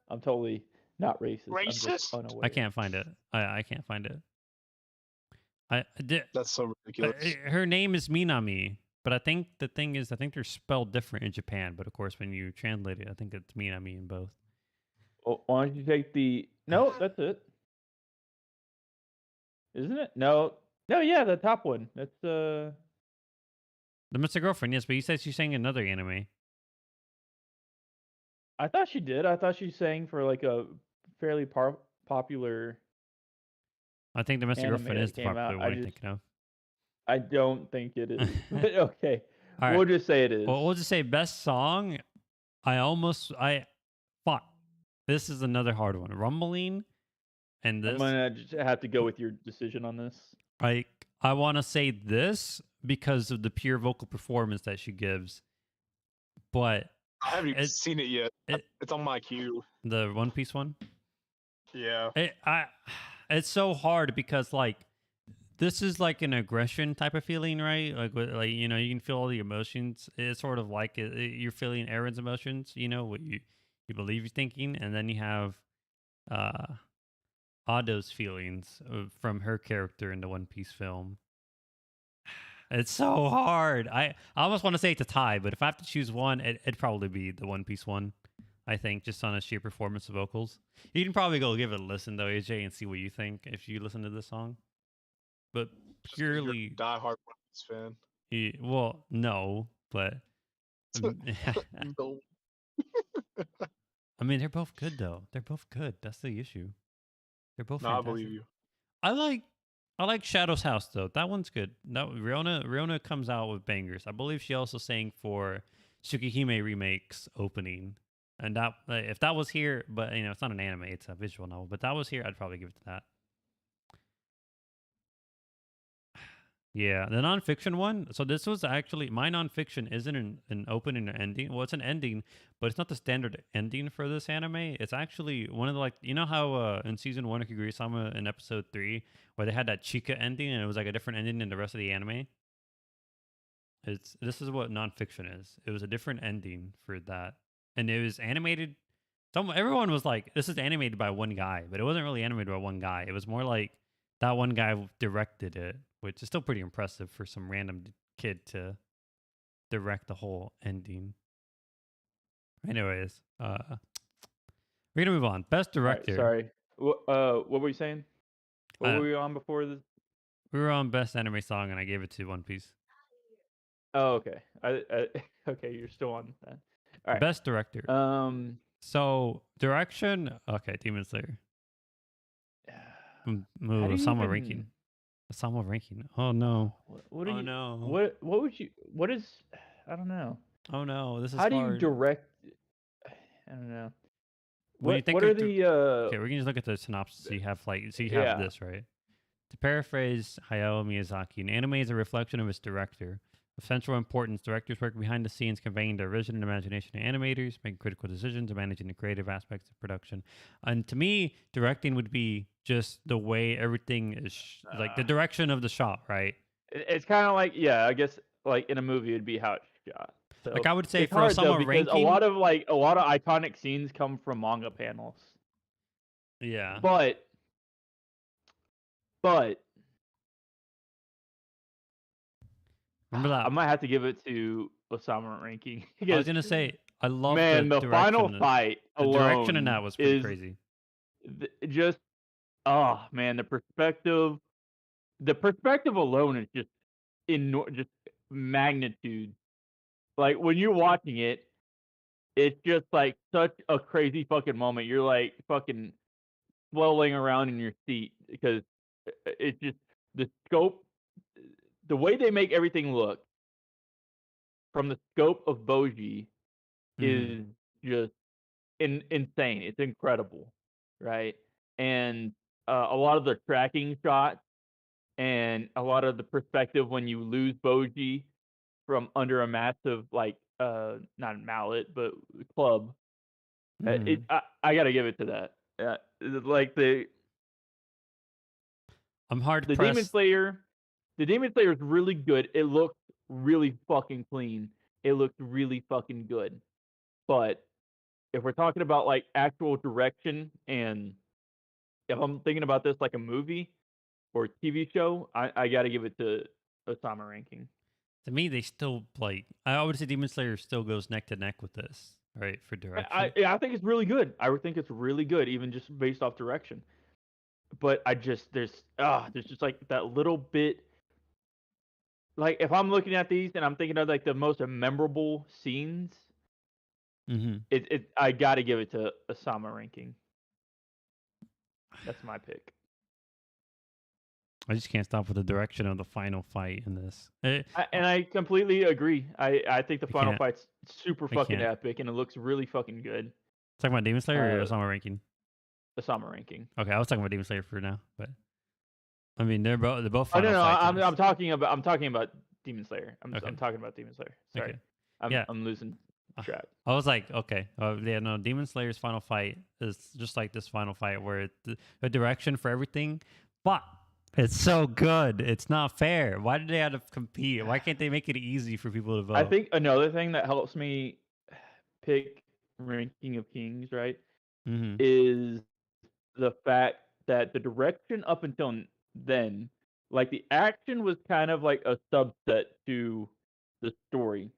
I'm totally not racist. I'm just Racist? unaware. I can't find it. I can't find it. That's so ridiculous. Her name is Minami, but I think the thing is, I think they're spelled different in Japan. But of course, when you translate it, I think it's Minami in both. Well, why don't you take the? No, that's it. Isn't it? No, yeah, the top one. That's The Mr. Girlfriend, yes, but you said she sang another anime. I thought she did. I thought she sang for like a fairly popular. I think the Mr. Anime Girlfriend that is the came popular out, one you're thinking of. I don't think it is. But okay, All we'll right. just say it is. Well, we'll just say best song. Fuck. This is another hard one. Rumbling, and I'm this. gonna just have to go with your decision on this. I want to say this because of the pure vocal performance that she gives, but I haven't even seen it yet. It's on my queue. The One Piece one. Yeah. It's so hard because like this is like an aggression type of feeling, right? Like you can feel all the emotions. It's sort of like you're feeling Aaron's emotions. What you believe you're thinking, and then you have Ado's feelings from her character in the One Piece film. It's so hard. I almost want to say it's a tie, but if I have to choose one, it'd probably be the One Piece one. I think just on a sheer performance of vocals. You can probably go give it a listen though, AJ, and see what you think if you listen to this song. But purely diehard One Piece fan. well, no, but No. I mean they're both good though. They're both good. That's the issue. They're both fantastic. I believe you. I like Shadow's House though. That one's good. That Riona comes out with bangers. I believe she also sang for Tsukihime Remake's opening. And that if that was here, but it's not an anime, it's a visual novel. But that was here, I'd probably give it to that. Yeah, the nonfiction one. So this was actually my nonfiction isn't an opening or ending. Well, it's an ending, but it's not the standard ending for this anime. It's actually one of the how in season 1 of Kaguya-sama in episode 3 where they had that Chika ending and it was like a different ending than the rest of the anime. This is what nonfiction is. It was a different ending for that, and it was animated. Everyone was like, "This is animated by one guy," but it wasn't really animated by one guy. It was more like that one guy directed it, which is still pretty impressive for some random kid to direct the whole ending. Anyways, we're gonna move on. Best director. Right, sorry. What were you saying? What were we on before this? We were on best anime song, and I gave it to One Piece. Oh, okay. Okay, you're still on that. All right. Best director. So direction. Okay, Demon Slayer. Osama ranking. Osama ranking. Oh no. What oh no. What would you? What is? I don't know. Oh no. This is how do hard. you direct? I don't know. What are the? Okay, we can just look at the synopsis. So you have this right. To paraphrase Hayao Miyazaki, an anime is a reflection of its director. Of central importance, directors work behind the scenes, conveying their vision and imagination to animators, making critical decisions, and managing the creative aspects of production. And to me, directing would be just the way everything is, like the direction of the shot, right? It's kind of like, yeah, I guess like in a movie, it'd be how it's shot. So like I would say it's for hard, Osama because ranking, a lot of iconic scenes come from manga panels. Yeah. But remember that I might have to give it to Osama ranking. I was gonna say I love the Man, the final direction. fight The direction in alone that was pretty is crazy. just oh man, the perspective alone is just just magnitude. Like when you're watching it, it's just like such a crazy fucking moment. You're like fucking flailing around in your seat because it's just the scope, the way they make everything look from the scope of Boji Hmm. is just insane. It's incredible, right? And a lot of the tracking shots and a lot of the perspective when you lose Boji from under a massive like not a mallet but club. Hmm. I gotta give it to that. Like I'm hard the Demon pressed. Slayer, the Demon Slayer is really good. It looks really fucking clean. It looks really fucking good. But if we're talking about like actual direction and if I'm thinking about this like a movie or TV show, I got to give it to Osama ranking. To me, they still like. I would say Demon Slayer still goes neck to neck with this, right? For direction. I think it's really good. I would think it's really good, even just based off direction. But I just there's just like that little bit. Like if I'm looking at these and I'm thinking of like the most memorable scenes, Hmm. it I got to give it to Osama ranking. That's my pick. I just can't stop with the direction of the final fight in this. And I completely agree. I think the I final can't. fight's super I fucking can't. epic and it looks really fucking good. Talking about Demon Slayer or Uh, Osama ranking? Osama ranking. Okay, I was talking about Demon Slayer for now, but I mean they're both Oh no, final no, fights in I'm this. talking about Demon Slayer. Okay, I'm talking about Demon Slayer. Sorry, okay, yeah. I'm losing track. I was like, okay, yeah, no. Demon Slayer's final fight is just like this final fight, where the direction for everything, but it's so good. It's not fair. Why did they have to compete? Why can't they make it easy for people to I vote? think another thing that helps me pick ranking of kings, right, Mm-hmm. is the fact that the direction up until then, like the action was kind of like a subset to the story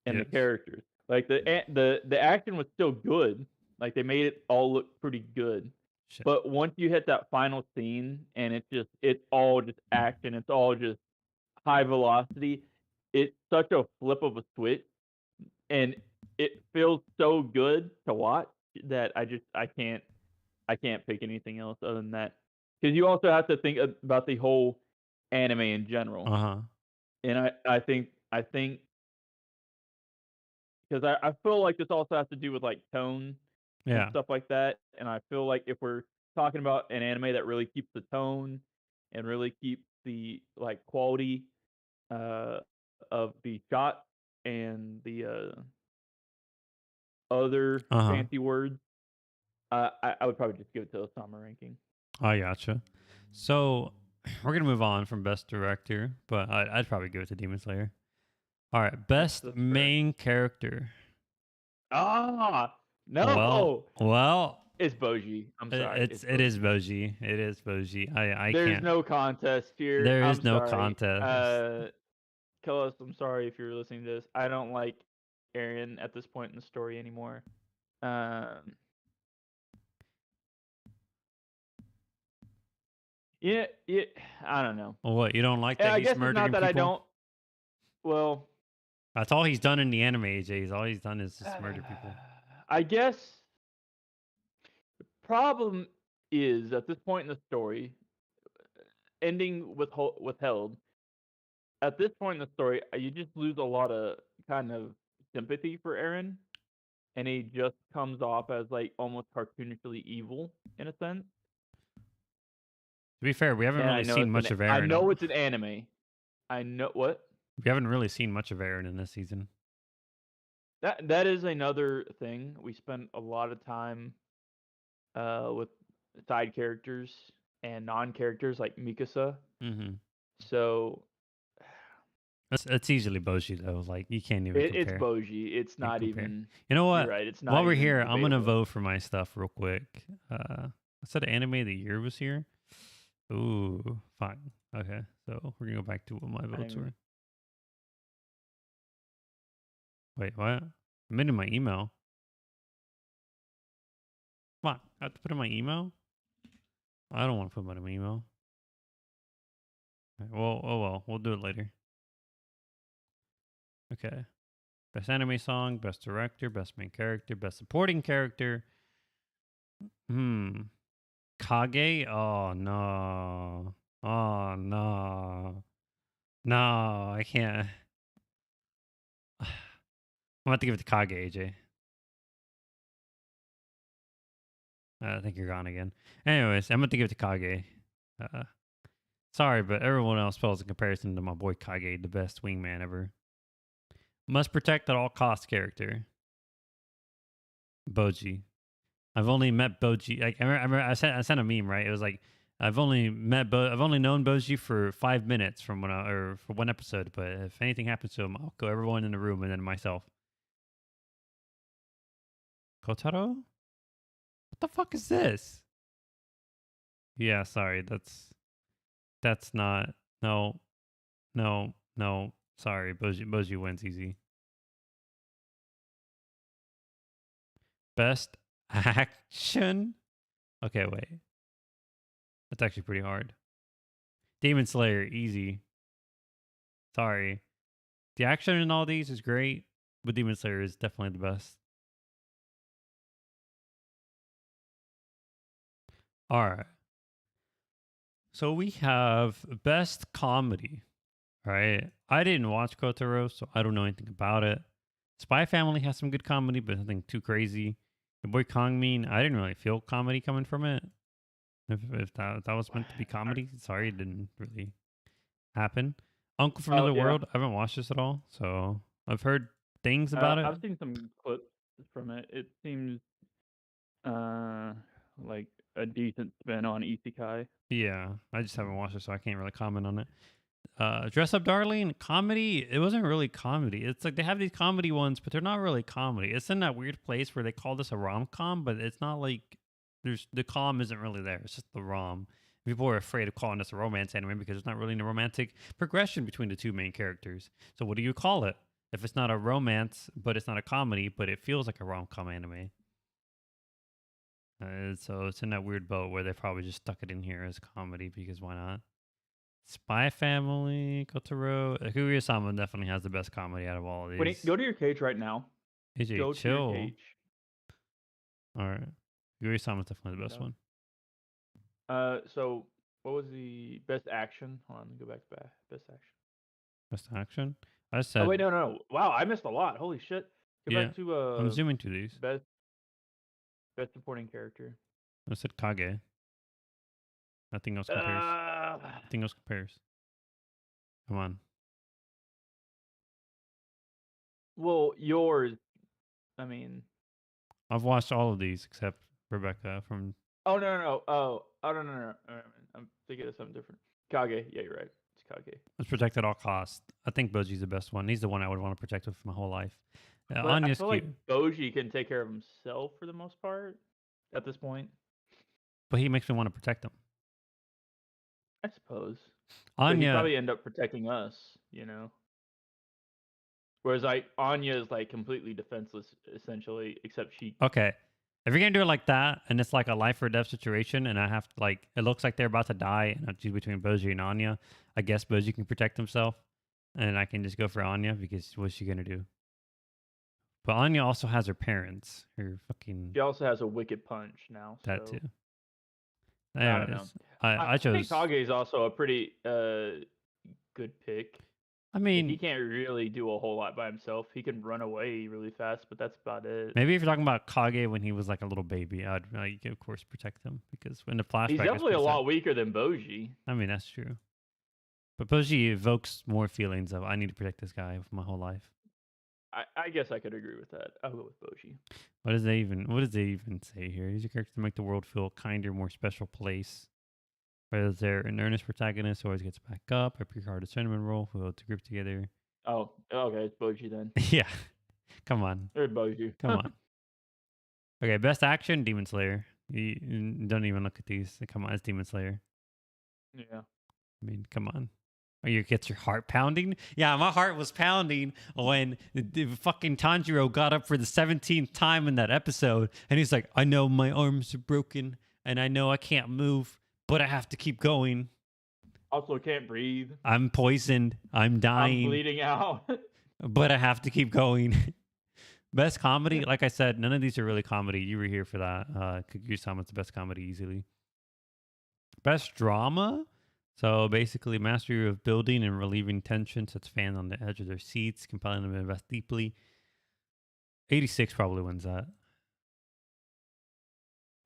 and the Yes. characters. Like the action was still good. Like they made it all look pretty good. Shit. But once you hit that final scene and it's all just action, it's all just high velocity, it's such a flip of a switch and it feels so good to watch that I can't pick anything else other than that. Because you also have to think about the whole anime in general. Uh huh. And I think because I feel like this also has to do with like tone and Yeah. stuff like that. And I feel like if we're talking about an anime that really keeps the tone and really keeps the like quality uh, of the shot and the other Uh huh. fancy words, I would probably just give it to Osama ranking. I gotcha. So we're gonna move on from best director, but I'd probably go to Demon Slayer. All right, best That's fair. main character. Ah, Well, no, well, it's Boji. I'm sorry, it's it is Boji. Boji. It is Boji. I There's can't. no contest here. There is I'm no sorry. contest. Kellis, I'm sorry if you're listening to this. I don't like Aaron at this point in the story anymore. Um, yeah, yeah, I don't know. Well, what, you don't like And that I he's guess it's not murdering that I people? don't. Well, That's all he's done in the anime, AJ. All he's done is just murder people. I guess problem is at this point in the story, ending withheld. At this point in the story, you just lose a lot of kind of sympathy for Aaron, and he just comes off as like almost cartoonishly evil in a sense. To be fair, we haven't And really seen much of I Aaron. know it's an anime. I know what We haven't really seen much of Aaron in this season. that is another thing. We spent a lot of time with side characters and non characters like Mikasa. Mm-hmm. So It's easally Boji though. Like you can't even it's compare. Boji. It's Can't not compare. even. You know You're what? right. It's While not we're even here, I'm gonna debatable. vote for my stuff real quick. I said anime of the year was here. Ooh, fine. Okay, so we're gonna go back to what my votes I'm were. Wait, what? I'm in my email. Come on, I have to put in my email. I don't want to put in my email. Well, oh well, we'll do it later. Okay. Best anime song, best director, best main character, best supporting character. Kage? Oh no. Oh no. No, I can't. I'm about to give it to Kage, AJ. I think you're gone again. Anyways, I'm about to give it to Kage. Uh, sorry, but everyone else spells in comparison to my boy Kage, the best wingman ever. Must protect at all costs character. Boji. I've only met Boji. Like, I remember I sent a meme, right? It was like I've only known Boji for 5 minutes from for one episode. But if anything happens to him, I'll go everyone in the room and then myself. Kotaro? What the fuck is this? Yeah, sorry. That's not. No, no, no. Sorry, Boji wins easy. Best action. Okay, wait. That's actually pretty hard. Demon Slayer, easy. Sorry. The action in all these is great, but Demon Slayer is definitely the best. All right. So we have best comedy, right? I didn't watch Kotaro, so I don't know anything about it. Spy Family has some good comedy, but nothing too crazy. Your boy Kong Mean, I didn't really feel comedy coming from it. If that was meant to be comedy, sorry, it didn't really happen. Uncle from Oh Another yeah. World, I haven't watched this at all, so I've heard things about it. I've seen some clips from it. It seems like a decent spin on isekai. Yeah, I just haven't watched it, so I can't really comment on it. Dress Up Darling, comedy, it wasn't really comedy. It's like they have these comedy ones, but they're not really comedy. It's in that weird place where they call this a rom-com, but it's not like the com isn't really there. It's just the rom. People are afraid of calling this a romance anime because there's not really a romantic progression between the two main characters. So what do you call it? If it's not a romance, but it's not a comedy, but it feels like a rom-com anime. So it's in that weird boat where they probably just stuck it in here as comedy because why not? Spy Family, Kotaro. Kaguya-sama definitely has the best comedy out of all of these. Go to your cage right now. AJ, Go to your chill. cage. All right. Kaguya-sama is definitely the best one. So what was the best action? Hold on, let me go back to best action. Best action? I said. Oh wait, no. Wow, I missed a lot. Holy shit. Go back to I'm zooming to these. best supporting character. I said Kage. Nothing else compares. Nothing else compares. Come on. Well, yours. I mean. I've watched all of these except Rebecca from. Oh no. Oh no. I'm thinking of something different. Kage. Yeah, you're right. It's Kage. Let's protect at all costs. I think Boji's the best one. He's the one I would want to protect with my whole life. But Anya's I feel cute. like Boji can take care of himself for the most part at this point. But he makes me want to protect him. I suppose. Anya. He'd probably end up protecting us, you know. Whereas like Anya is like completely defenseless, essentially, except she. Okay, if you're gonna do it like that, and it's like a life or death situation, and I have to, like, it looks like they're about to die, and I choose between Boji and Anya, I guess Boji can protect himself, and I can just go for Anya because what's she gonna do? But Anya also has her parents. Her fucking. She also has a wicked punch now. So. That too. Anyways, I don't know. I chose. I think Kage is also a pretty good pick. I mean, he can't really do a whole lot by himself. He can run away really fast, but that's about it. Maybe if you're talking about Kage when he was like a little baby, I'd like, of course, protect him because when the flashback. He's definitely a lot weaker than Boji. I mean, that's true. But Boji evokes more feelings of I need to protect this guy with my whole life. I guess I could agree with that. I'll go with Boji. What does they even say here? Use your character to make the world feel a kinder, more special place. Whether they're an earnest protagonist who always gets back up, a pre-carded cinnamon roll who holds a group together. Oh, okay, it's Boji then. Yeah. Come on. There's Boji. Come on. Okay, best action, Demon Slayer. You don't even look at these. Come on, it's Demon Slayer. Yeah. I mean, come on. Or you gets your heart pounding? Yeah, my heart was pounding when the fucking Tanjiro got up for the 17th time in that episode, and he's like, "I know my arms are broken, and I know I can't move, but I have to keep going. Also, can't breathe. I'm poisoned. I'm I'm dying, bleeding out. but I have to keep going." Best comedy, like I said, none of these are really comedy. You were here for that. Kaguya-sama's the best comedy easily. Best drama. So basically, mastery of building and relieving tension sets fans on the edge of their seats, compelling them to invest deeply. 86 probably wins that.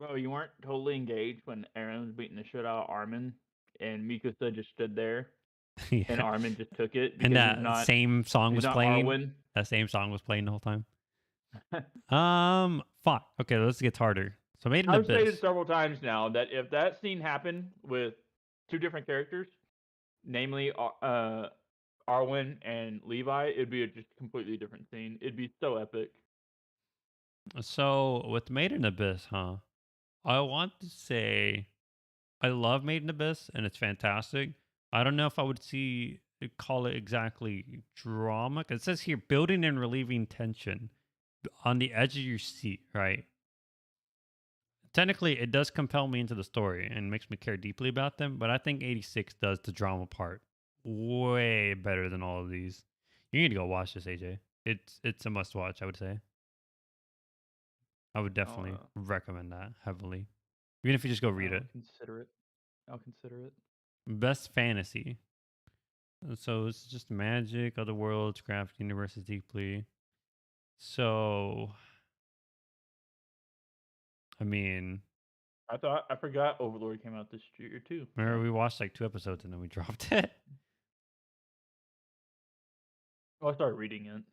Bro, you weren't totally engaged when Aaron was beating the shit out of Armin, and Mikasa just stood there, and Yeah. Armin just took it And because that same song he's was not playing. Arwen. That same song was playing the whole time. Fuck. Okay, this gets harder. So Made in I've stated Abyss. several times now that if that scene happened with two different characters, namely Arwen and Levi, it'd be a just completely different scene. It'd be so epic. So with Made in Abyss, huh? I want to say I love Made in Abyss and it's fantastic. I don't know if I would call it exactly drama. 'Cause it says here building and relieving tension on the edge of your seat, right? Technically, it does compel me into the story and makes me care deeply about them, but I think 86 does the drama part way better than all of these. You need to go watch this, AJ. It's a must watch, I would say. I would definitely recommend that heavily. Even if you just go read it. Consider it. I'll consider it. Best fantasy. So it's just magic, other worlds, craft universes deeply. So, I mean, I forgot Overlord came out this year too. remember we watched like 2 episodes and then we dropped it. I started reading it.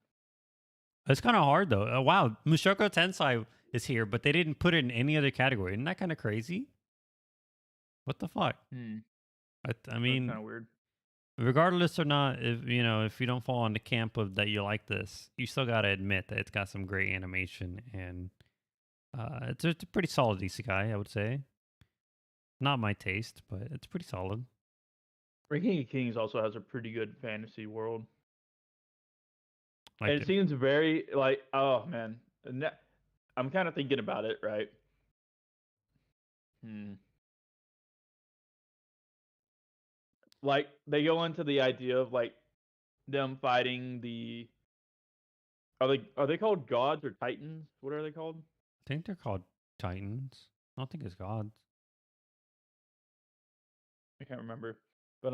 It's kind of hard though. Wow, Mushoku Tensei is here, but they didn't put it in any other category. Isn't that kind of crazy? What the fuck? I mean, kind of weird. regardless or not, if you don't fall on the camp of that you like this, you still gotta admit that it's got some great animation and it's a pretty solid isekai, I would say. Not my taste, but it's pretty solid. Ranking of Kings also has a pretty good fantasy world. Like and it seems very like, oh man, I'm kind of thinking about it, right? Like they go into the idea of like them fighting the. Are they called gods or titans? What are they called? I think they're called Titans. I don't think it's gods. I can't remember, but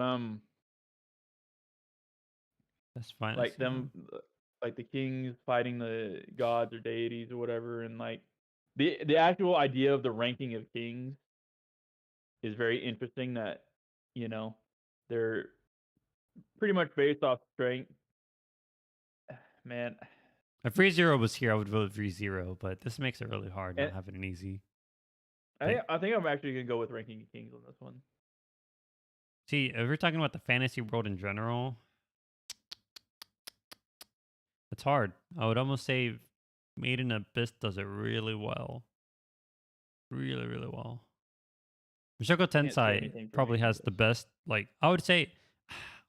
That's fine. like them, like the kings fighting the gods or deities or whatever, and like the actual idea of the ranking of kings is very interesting. That they're pretty much based off strength. Man, if ReZero was here, I would vote ReZero, but this makes it really hard not having an easy. I think I'm actually gonna go with ranking of kings on this one. See, if we're talking about the fantasy world in general, it's hard. I would almost say Made in Abyss does it really well. Really, really well. Mushoku Tensei probably has the best, like, I would say,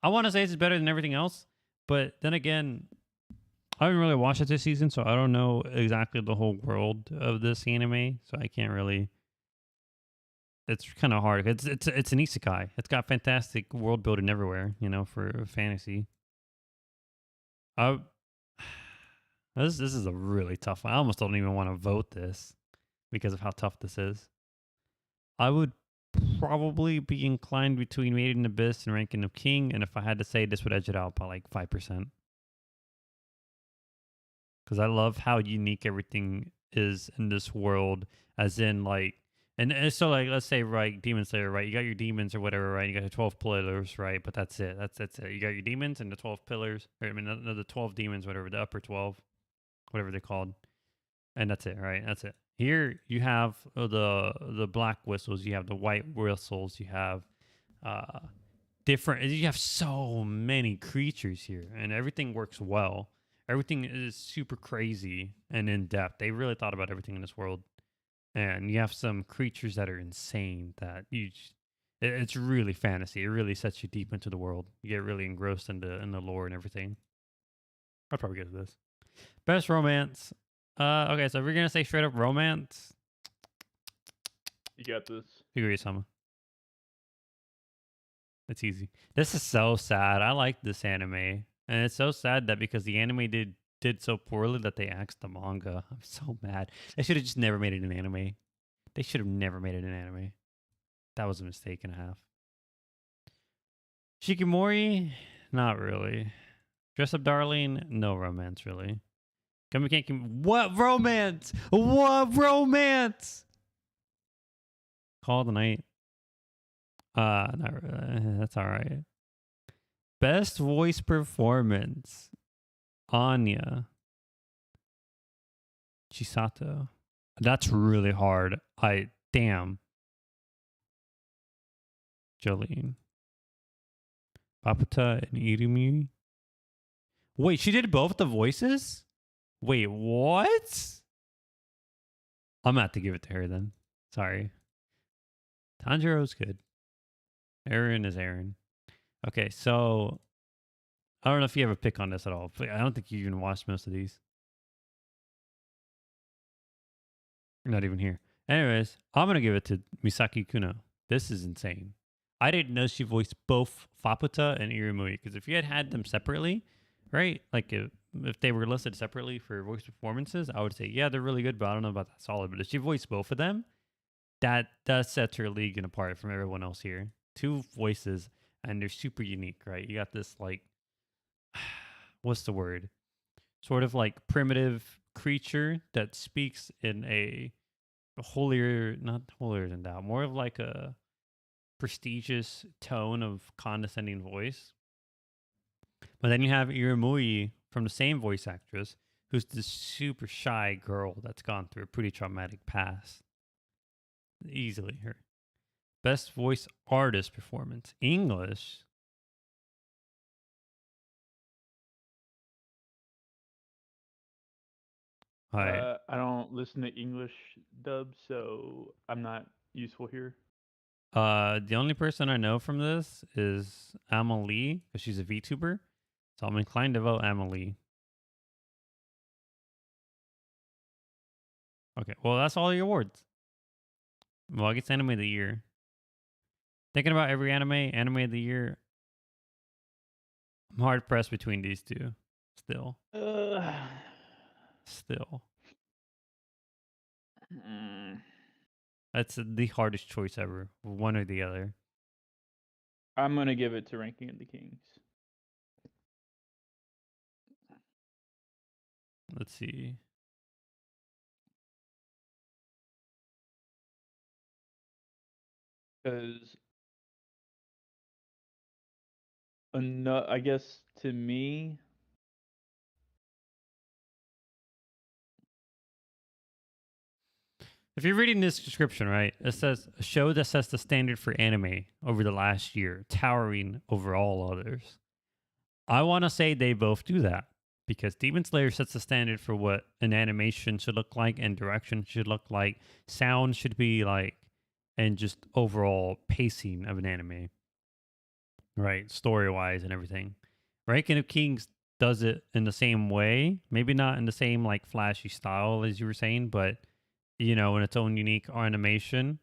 I want to say it's better than everything else, but then again, I haven't really watched it this season, so I don't know exactly the whole world of this anime, so I can't really. It's kind of hard. It's an isekai. It's got fantastic world building everywhere, for fantasy. This is a really tough one. I almost don't even want to vote this because of how tough this is. I would probably be inclined between Made in Abyss and Ranking of King, and if I had to say, this would edge it out by like 5%. Because I love how unique everything is in this world, as in like, and so like, let's say, right, Demon Slayer, right? You got your demons or whatever, right? You got your 12 pillars, right? But that's it. That's it. You got your demons and the 12 pillars, or I mean, the 12 demons, whatever, the upper 12, whatever they're called, and that's it, right? That's it. Here you have the black whistles, you have the white whistles, you have different. You have so many creatures here, and everything works well. Everything is super crazy and in depth. They really thought about everything in this world. And you have some creatures that are insane that It's really fantasy. It really sets you deep into the world. You get really engrossed in the lore and everything. I'll probably get to this. Best romance. Okay, so if we're gonna say straight up romance, You got this. Kaguya-sama. It's easy. This is so sad. I like this anime, and it's so sad that because the anime did so poorly that they axed the manga. I'm so mad. They should have just never made it an anime. They should have never made it an anime. That was a mistake and a half. Shikimori, not really. Dress Up Darling, no romance really. What romance? What romance? Call of the Night. Not really. That's all right. Best voice performance. Anya. Chisato. That's really hard. Damn. Jolene. Papata and Irumi. Wait, she did both the voices? Wait, what? I'm gonna have to give it to her then. Sorry. Tanjiro's good. Aaron is Aaron. Okay, so I don't know if you have a pick on this at all. I don't think you even watched most of these. You're not even here. Anyways, I'm gonna give it to Misaki Kuno. This is insane. I didn't know she voiced both Faputa and Irumui, because if you had them separately, right? Like if they were listed separately for voice performances, I would say, yeah, they're really good, but I don't know about that solid. But if she voiced both of them, that sets her league apart from everyone else here. Two voices, and they're super unique, right? You got this, like, what's the word? Sort of like primitive creature that speaks in a holier, not holier than thou, more of like a prestigious tone of condescending voice. But then you have Irumui from the same voice actress, who's this super shy girl that's gone through a pretty traumatic past. Easily her. Best voice artist performance. English. I don't listen to English dub, so I'm not useful here. The only person I know from this is Amelie, because she's a VTuber. So I'm inclined to vote Amelie. Okay, well, that's all the awards. Well, I guess anime of the year. Thinking about every anime of the year, I'm hard pressed between these two. Still. That's the hardest choice ever. One or the other. I'm gonna give it to Ranking of the Kings. Let's see. Because I guess to me, If you're reading this description, right, it says a show that sets the standard for anime over the last year, towering over all others. I want to say they both do that because Demon Slayer sets the standard for what an animation should look like and direction should look like, sound should be like, and just overall pacing of an anime, right? Story wise and everything. Ranking of Kings does it in the same way, maybe not in the same like flashy style as you were saying, but in its own unique animation,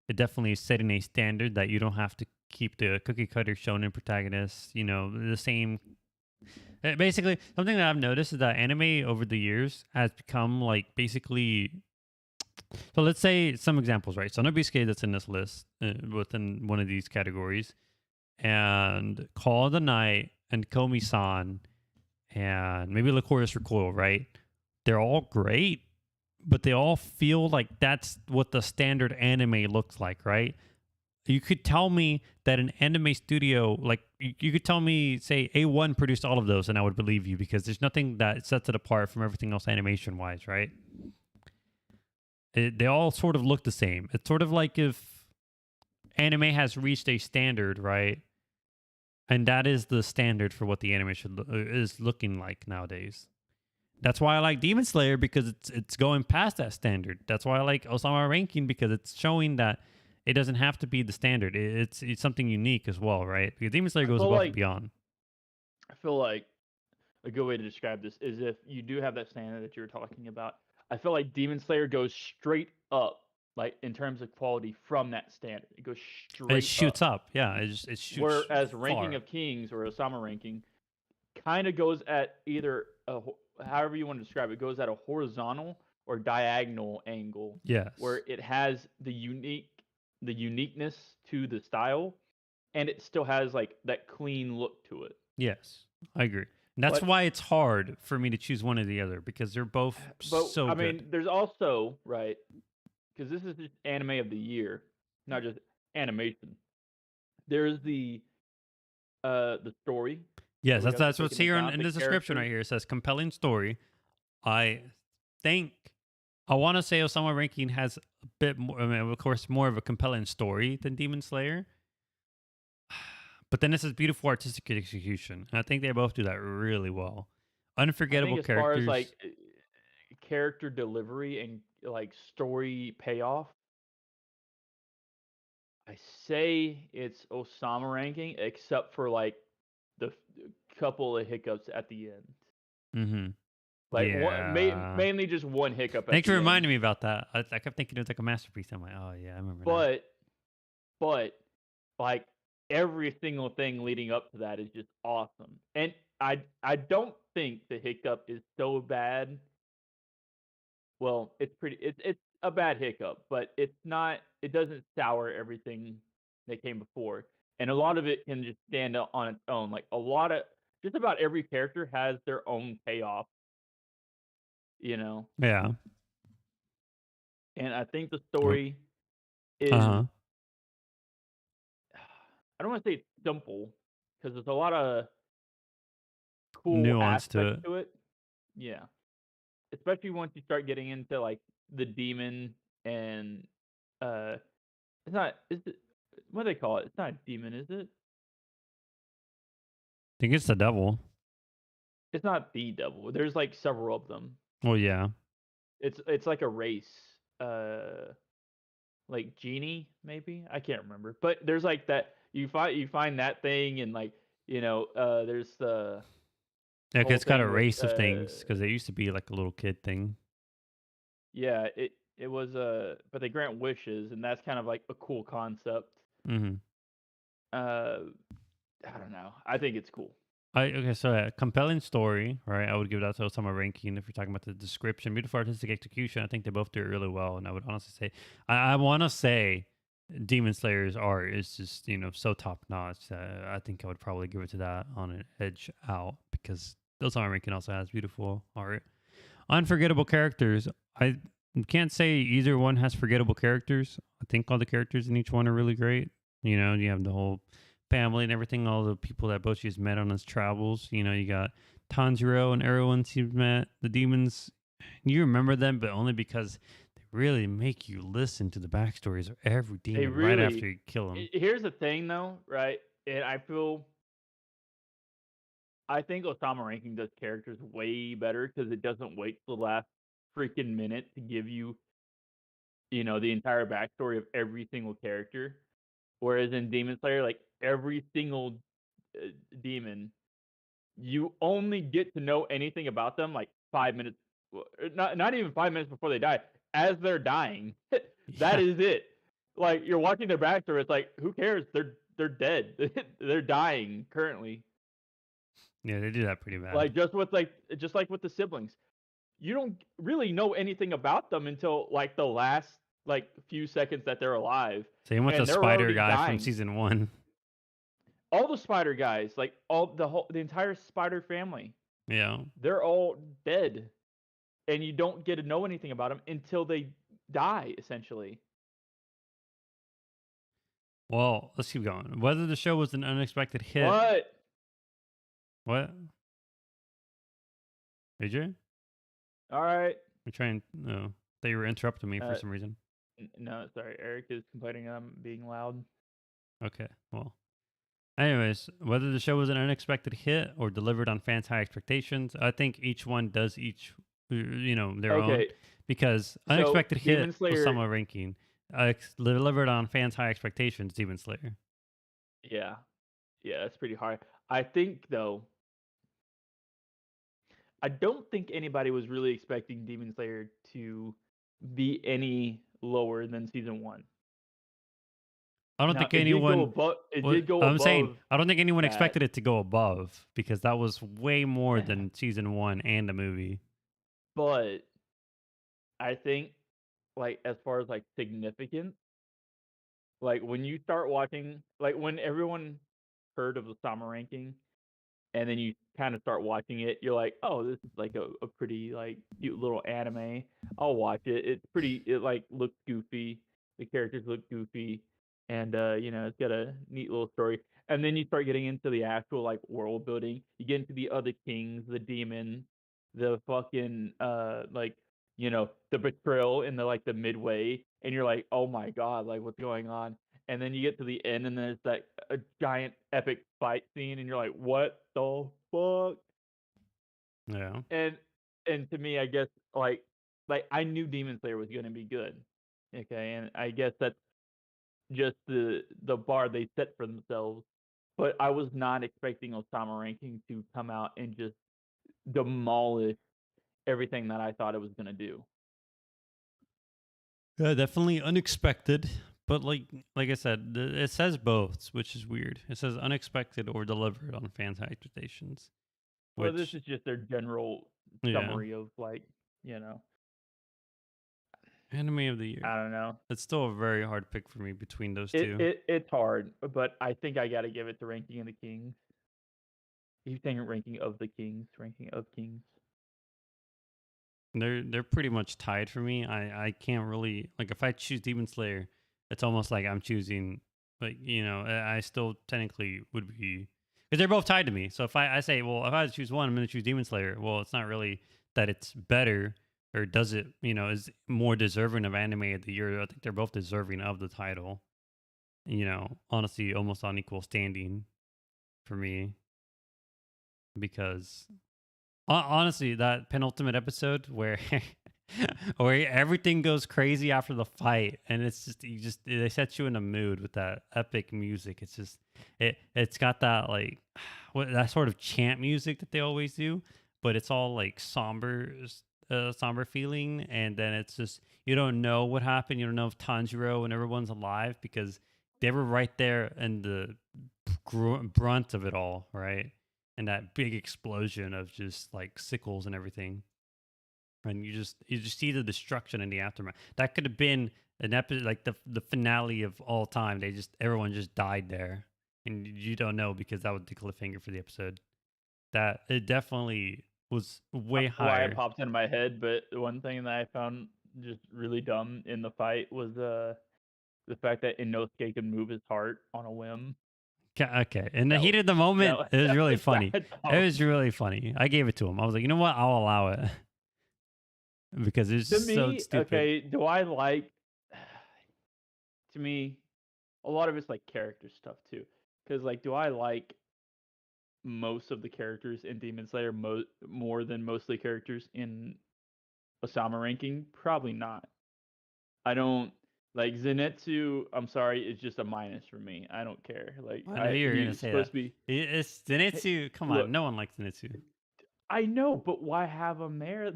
it definitely is setting a standard that you don't have to keep the cookie cutter shonen protagonist, the same. Basically, something that I've noticed is that anime over the years has become like basically. So let's say some examples, right? So Nobisuke that's in this list within one of these categories, and Call of the Night and Komi-san, and maybe Lycoris Recoil, right? They're all great, but they all feel like that's what the standard anime looks like, right? You could tell me that an anime studio, like you could tell me, say A1 produced all of those, and I would believe you because there's nothing that sets it apart from everything else animation-wise, right? They all sort of look the same. It's sort of like if anime has reached a standard, right? And that is the standard for what the animation is looking like nowadays. That's why I like Demon Slayer, because it's going past that standard. That's why I like Osama Ranking, because it's showing that it doesn't have to be the standard. It's something unique as well, right? Because Demon Slayer I goes feel above and like beyond. I feel like a good way to describe this is if you do have that standard that you were talking about. I feel like Demon Slayer goes straight up, like in terms of quality from that standard. It goes It straight shoots up. up. Yeah, it shoots Whereas Ranking far. of Kings or Osama ranking kind of goes at either however you want to describe it, goes at a horizontal or diagonal angle where Yes. it has the uniqueness to the style and it still has like that clean look to it. Yes. I agree. And that's But why it's hard for me to choose one or the other because they're both so I good. mean, there's also, right, because this is just anime of the year, not just animation. There's the story that Yes, we have to that's take what's into here account, in the this description right characters. here. It says compelling story. I think I want to say Osama Ranking has a bit more. I mean, of course, more of a compelling story than Demon Slayer. But then this is beautiful artistic execution, and I think they both do that really well. I think Unforgettable as far as characters. like character delivery and like story payoff, I say it's Osama ranking, except for like the couple of hiccups at the end. Mm-hmm. Like Yeah. mainly just one hiccup at Thanks for the end. reminding me about that. I kept thinking it was like a masterpiece. I'm like, oh yeah, I remember now. But like every single thing leading up to that is just awesome. And I don't think the hiccup is so bad. Well, it's a bad hiccup, but it's not it doesn't sour everything that came before. And a lot of it can just stand on its own. Like a lot of just about every character has their own payoff, you know. Yeah. And I think the Uh story is huh. I don't want to say it's simple because there's a lot of cool Nuance to aspects it. to it. Yeah. Especially once you start getting into like the demon and uh it's not is it what do they call it? It's not a demon, is it? I think it's the devil. It's not the devil. There's like several of them. Well, yeah. It's like a race. Like genie maybe? I can't remember. But there's like that you find that thing and like, there's the Yeah, 'cause whole it's got a thing with race of things. Because it used to be like a little kid thing. yeah, it was but they grant wishes and that's kind of like a cool concept. Mm-hmm. Uh I don't know. I think it's cool. Okay, so compelling story, right? I would give that to Osama ranking if you're talking about the description. Beautiful artistic execution. I think they both do it really well, and I would honestly say, I want to say, Demon Slayer's art is just so top notch. I think I would probably give it to that on an edge out because Osama ranking also has beautiful art. Unforgettable characters. I can't say either one has forgettable characters. I think all the characters in each one are really great. You have the whole family and everything, all the people that Boshi's met on his travels. You got Tanjiro and everyone he's met. The demons, you remember them, but only because they really make you listen to the backstories of every They demon right after really you kill them. here's the thing though, right? And I think Osama ranking does characters way better because it doesn't wait till the last freaking minute to give you, the entire backstory of every single character. Whereas in Demon Slayer, like every single uh, demon, you only get to know anything about them like 5 minutes, not even 5 minutes before they die, as they're dying. That Yeah, is it. Like you're watching their backstory, it's like who cares? They're dead. They're dying currently. yeah, they do that pretty bad. Like just like with the siblings, you don't really know anything about them until like the last like few seconds that they're alive, Same with the and they're spider already guy from dying. season one. All the spider guys, like the entire spider family, Yeah. they're all dead, and you don't get to know anything about them until they die, essentially. Well, let's keep going. Whether the show was an unexpected hit. What? What? AJ? All right. I'm trying. No, they were interrupting me for Uh, some reason. no, sorry. Eric is complaining I'm being loud. Okay. Well. Anyways, whether the show was an unexpected hit or delivered on fans' high expectations, I think each one does their own. Okay, Because so unexpected hit Demon was Slayer. somewhat ranking. delivered on fans' high expectations. Demon Slayer. Yeah, yeah, it's pretty hard. I think though, I don't think anybody was really expecting Demon Slayer to be any lower than season one. I don't Now think it did go anyone. above. It What did go I'm saying, above I don't think anyone that. expected it to go above because that was way more than season one and the movie. But I think, like, as far as like significance, like when you start watching, like when everyone heard of the summer ranking, and then you kind of start watching it, you're like, oh, this is like a pretty like cute little anime. I'll watch it. It's pretty. It like looks goofy. The characters look goofy, and it's got a neat little story. And then you start getting into the actual like world building. You get into the other kings, the demons, the fucking like the betrayal in the like the midway, and you're like, oh my god, like what's going on? And then you get to the end, and then it's that a giant epic fight scene, and you're like, "What the fuck?" Yeah. And to me, I guess like I knew Demon Slayer was gonna be good, okay, and I guess that's just the bar they set for themselves. But I was not expecting Osama Ranking to come out and just demolish everything that I thought it was gonna do. Yeah, definitely unexpected. But like I said, it says both, which is weird. It says unexpected or delivered on fans' high expectations. Well, this Which, is just their general yeah, summary of like, you know, anime of the year. I don't know. It's still a very hard pick for me between those It two. it it's hard, but I think I gotta give it to Ranking of the Kings. He's saying Ranking of the Kings, Ranking of Kings. They're pretty much tied for me. I can't really like if I choose Demon Slayer, it's almost like I'm choosing like I still technically would be because they're both tied to me. So if I say well if I had to choose one, I'm going to choose Demon Slayer. Well, it's not really that it's better or does it is more deserving of anime of the year. I think they're both deserving of the title. Honestly, almost on equal standing for me because honestly, that penultimate episode where where everything goes crazy after the fight, and it's just they set you in a mood with that epic music. It's just it's got that like that sort of chant music that they always do, but it's all like somber feeling, and then it's just you don't know what happened. You don't know if Tanjiro and everyone's alive because they were right there in the brunt of it all, right? And that big explosion of just like sickles and everything, and you just see the destruction in the aftermath. That could have been an episode like the finale of all time. Everyone just died there, and you don't know because that was the cliffhanger for the episode. That it definitely was I way don't know why it higher. popped into my head, but the one thing that I found just really dumb in the fight was the fact that Inosuke could move his heart on a whim. Okay, in the That heat was of the moment, it was that really was funny. that It dumb. was really funny. I gave it to him. I was like, you know what? I'll allow it because it's To so me, stupid. okay, do I like to me a lot of it's like character stuff too. Cuz like do I like most of the characters in Demon Slayer more than most of the characters in Osama Ranking? Probably not. I don't like Zenitsu. I'm sorry, it's just a minus for me. I don't care. Like I know you're gonna he's say supposed that. to be. It's Hey, Zenitsu. Come on, look, no one likes Zenitsu. I know, but why have him there?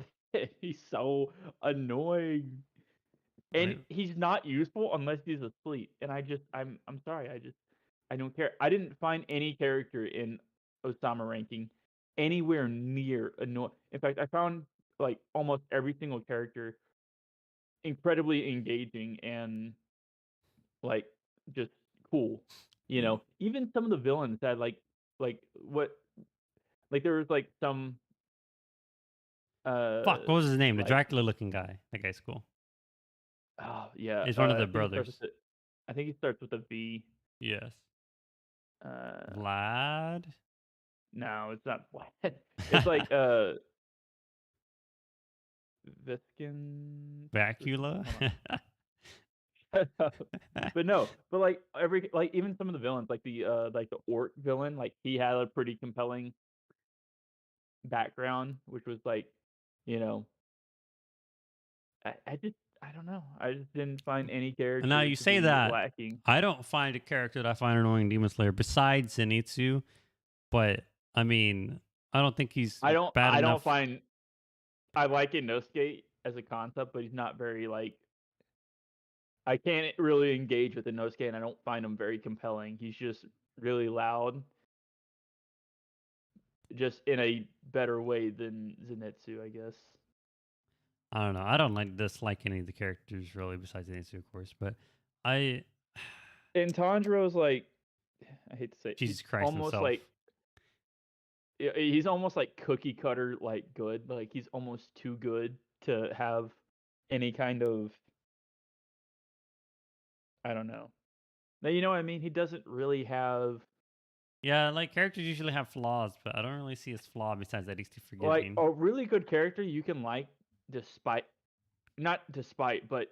He's so annoying, and I, he's not useful unless he's asleep. And I'm sorry. I don't care. I didn't find any character in Osama Ranking anywhere near annoying. In fact, I found like almost every single character incredibly engaging and like just cool. Even some of the villains had like what like there was like some Fuck, what was his name? The like Dracula looking guy. That guy's cool. oh yeah, He's one of I the think he starts brothers. with I think he starts with a V. Yes. Uh Vlad? no, it's not it's like Viskin Vacula? hold on. But no, but like every like even some of the villains like the orc villain, like he had a pretty compelling background, which was like, you know, I just I don't know. I just didn't find any And now character you to say be that, lacking. I don't find a character that I find annoying in Demon Slayer besides Zenitsu, but I mean, I don't think he's bad I don't enough. find I like Inosuke as a concept, but he's not very like I can't really engage with Inosuke, and I don't find him very compelling. He's just really loud, just in a better way than Zenitsu, I guess. I don't know. I don't dislike any of the characters really besides Zenitsu, of course, but I And Tanjiro's like, I hate to say, it, Jesus Christ almost himself. like he's almost like cookie cutter, like good. Like he's almost too good to have any kind of I don't know. Now you know what I mean. He doesn't really have Yeah, like characters usually have flaws, but I don't really see his flaw besides that he's too like forgiving. a really good character you can like despite not despite but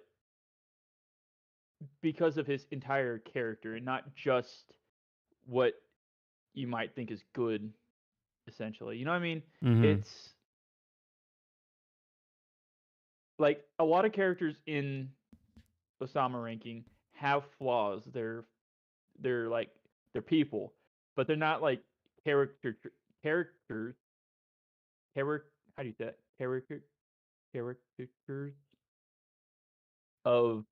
because of his entire character and not just what you might think is good essentially. You know what I mean? Mm-hmm. It's like a lot of characters in Osama ranking have flaws. They're like they're people, but they're not like characters character how do you say that? Characters of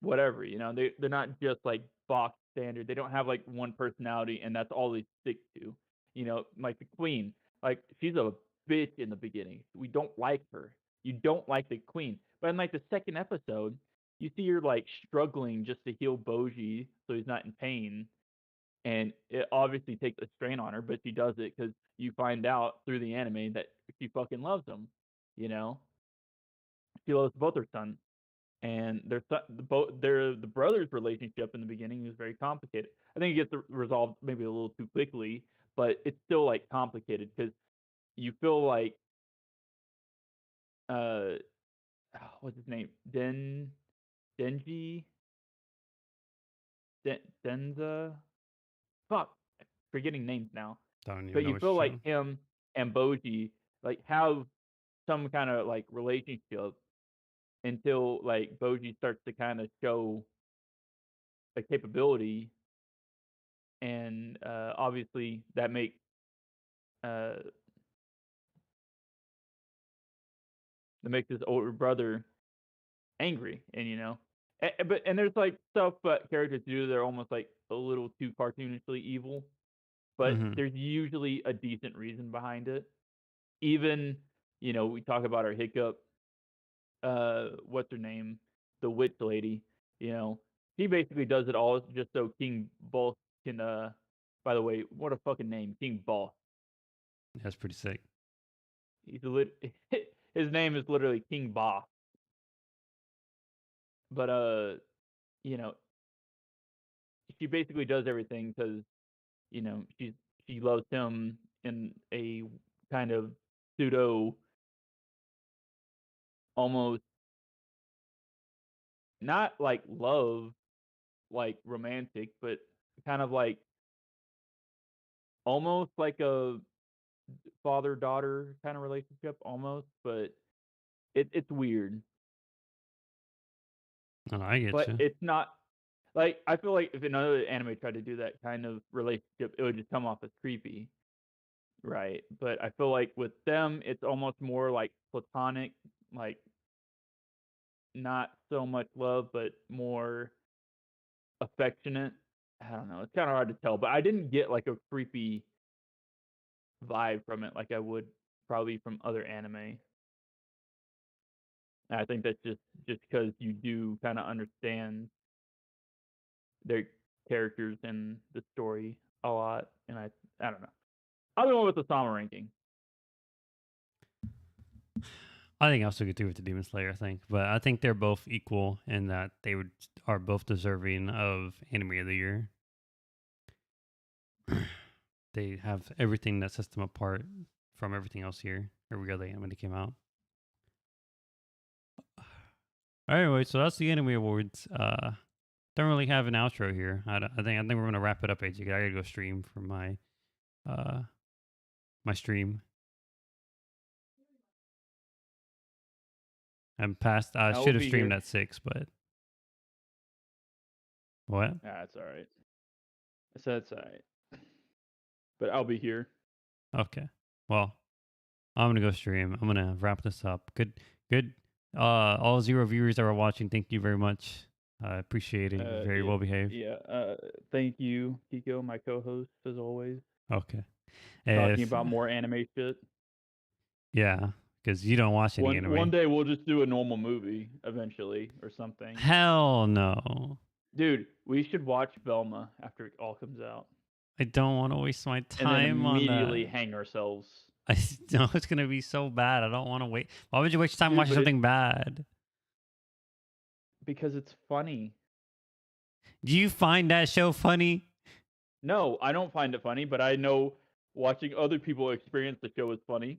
whatever, you know. They're not just like box standard. They don't have like one personality and that's all they stick to. You know, like the queen. Like she's a bitch in the beginning. We don't like her. You don't like the queen. But in like the second episode, you see her like struggling just to heal Boji so he's not in pain. And it obviously takes a strain on her, but she does it because you find out through the anime that she fucking loves him. You know, she loves both her sons and the brothers' relationship in the beginning is very complicated. I think it gets resolved maybe a little too quickly, but it's still like complicated because you feel like uh what's his name Denji Denza fuck forgetting names now, Don't even but know you what feel you're like saying. him and Boji like have some kind of like relationship until like Boji starts to kind of show a capability and obviously uh, that makes his older brother angry, and you know, and there's like stuff but characters do they're almost like a little too cartoonishly evil, but Mm-hmm. there's usually a decent reason behind it. Even you know we talk about our hiccup, what's her name, the witch lady, you know, she basically does it all just so King Boss can. By the way, what a fucking name, King Boss. That's pretty sick. He's his name is literally King Boss. But you know, she basically does everything because you know she loves him in a kind of pseudo, almost not like love, like romantic, but kind of like almost like a father daughter kind of relationship, almost. But it's weird, Oh, I get but you. it's not. Like I feel like if another anime tried to do that kind of relationship, it would just come off as creepy. Right. But I feel like with them, it's almost more like platonic, like not so much love, but more affectionate. I don't know. It's kind of hard to tell, but I didn't get like a creepy vibe from it like I would probably from other anime. And I think that's just because you do kind of understand their characters and the story a lot, and I don't know. I'll go with the Sama ranking. I think I'll still get through with the Demon Slayer, I think. But I think they're both equal in that they are both deserving of Anime of the Year. They have everything that sets them apart from everything else here, every other anime that came out. Anyway, so that's the Anime Awards. Don't really have an outro here. I think we're gonna wrap it up, AJ. I gotta go stream for my uh my stream. I'm past. I I will should have be streamed here. at 6, but what? That's all right. I said it's all right, but I'll be here. Okay. Well, I'm gonna go stream. I'm gonna wrap this up. Good. All 0 viewers that were watching, thank you very much. I appreciate it. You're very Yeah, well behaved. yeah. Thank you, Kiko, my co-host, as always. Okay. Talking If about more anime shit. yeah, because you don't watch any One anime. day we'll just do a normal movie eventually or something. Hell no. Dude, we should watch Velma after it all comes out, I don't want to waste my and then time on immediately that. hang ourselves. I know it's gonna be so bad. I don't want to wait. Why would you waste your time Dude, watching but something bad? because it's funny. Do you find that show funny? No, I don't find it funny, but I know watching other people experience the show is funny.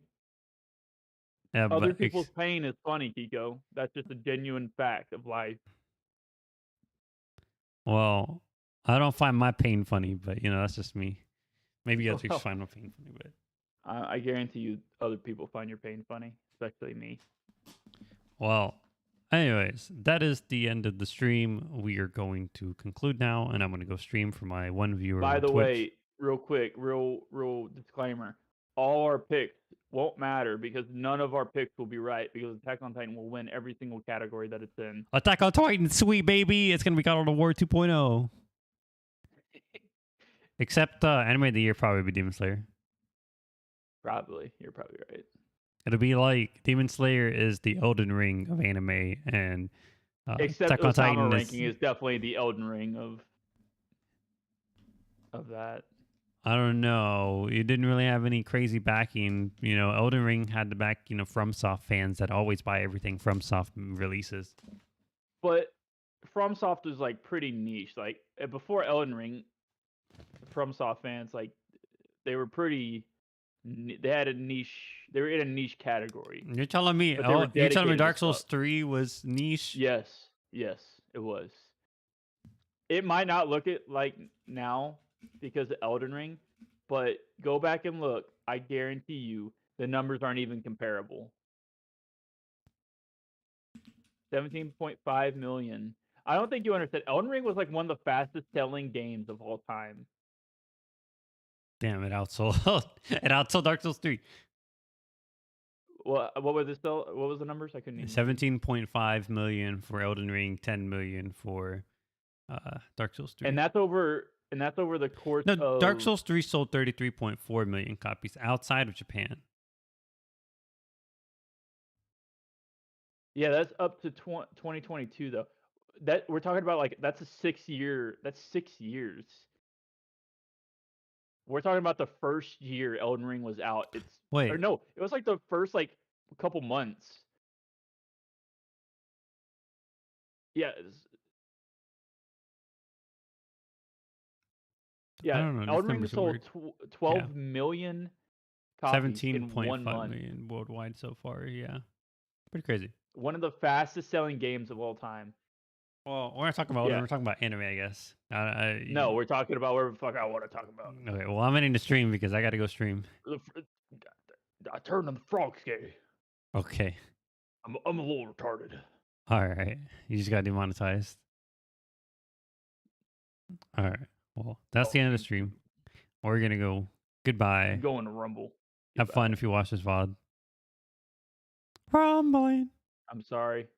Yeah, Other but people's pain is funny, Kiko. That's just a genuine fact of life. well, I don't find my pain funny, but that's just me. Maybe others Well, find my pain funny, but I guarantee you other people find your pain funny, especially me. well. Anyways, that is the end of the stream. We are going to conclude now, and I'm going to go stream for my one viewer By on the Twitch. way, real quick, real disclaimer. All our picks won't matter because none of our picks will be right because Attack on Titan will win every single category that it's in. Attack on Titan, sweet baby! It's going to be God of War 2.0. Except anime of the year probably be Demon Slayer. Probably. You're probably right. It'll be like Demon Slayer is the Elden Ring of anime, and Except Attack on Osama Titan ranking is definitely the Elden Ring of that. I don't know. It didn't really have any crazy backing. Elden Ring had the back, FromSoft fans that always buy everything FromSoft releases. But FromSoft was like pretty niche. Like before Elden Ring, FromSoft fans like they were pretty. They had a niche. They were in a niche category. You're telling me? But they were You're telling me dedicated to Dark Souls stuff. 3 was niche? Yes, it was. It might not look it like now because of Elden Ring, but go back and look. I guarantee you the numbers aren't even comparable. 17.5 million. I don't think you understand. Elden Ring was like one of the fastest selling games of all time. Damn, it outsold. It outsold Dark Souls 3. What was it still? What was the numbers? I couldn't even. 17.5 million for Elden Ring, 10 million for Dark Souls 3. And that's over the course No, of Dark Souls 3 sold 33.4 million copies outside of Japan. Yeah, that's up to 2022 though. That we're talking about like that's 6 years. We're talking about the first year Elden Ring was out. It was like the first like couple months. Yeah. I don't know. Elden Ring sold 12 million copies in 1 month. million worldwide so far. Yeah, pretty crazy. One of the fastest selling games of all time. Well, we're not talking about we're talking about anime, I guess. No, we're talking about whatever the fuck I want to talk about. Okay, well, I'm ending the stream because I got to go stream. I turned on the frog gay. Okay. I'm a little retarded. All right. You just got demonetized. All right. Well, that's the end of the stream. We're going to go. Goodbye. I'm going to Rumble. Have fun if you watch this VOD. Rumbling. I'm sorry.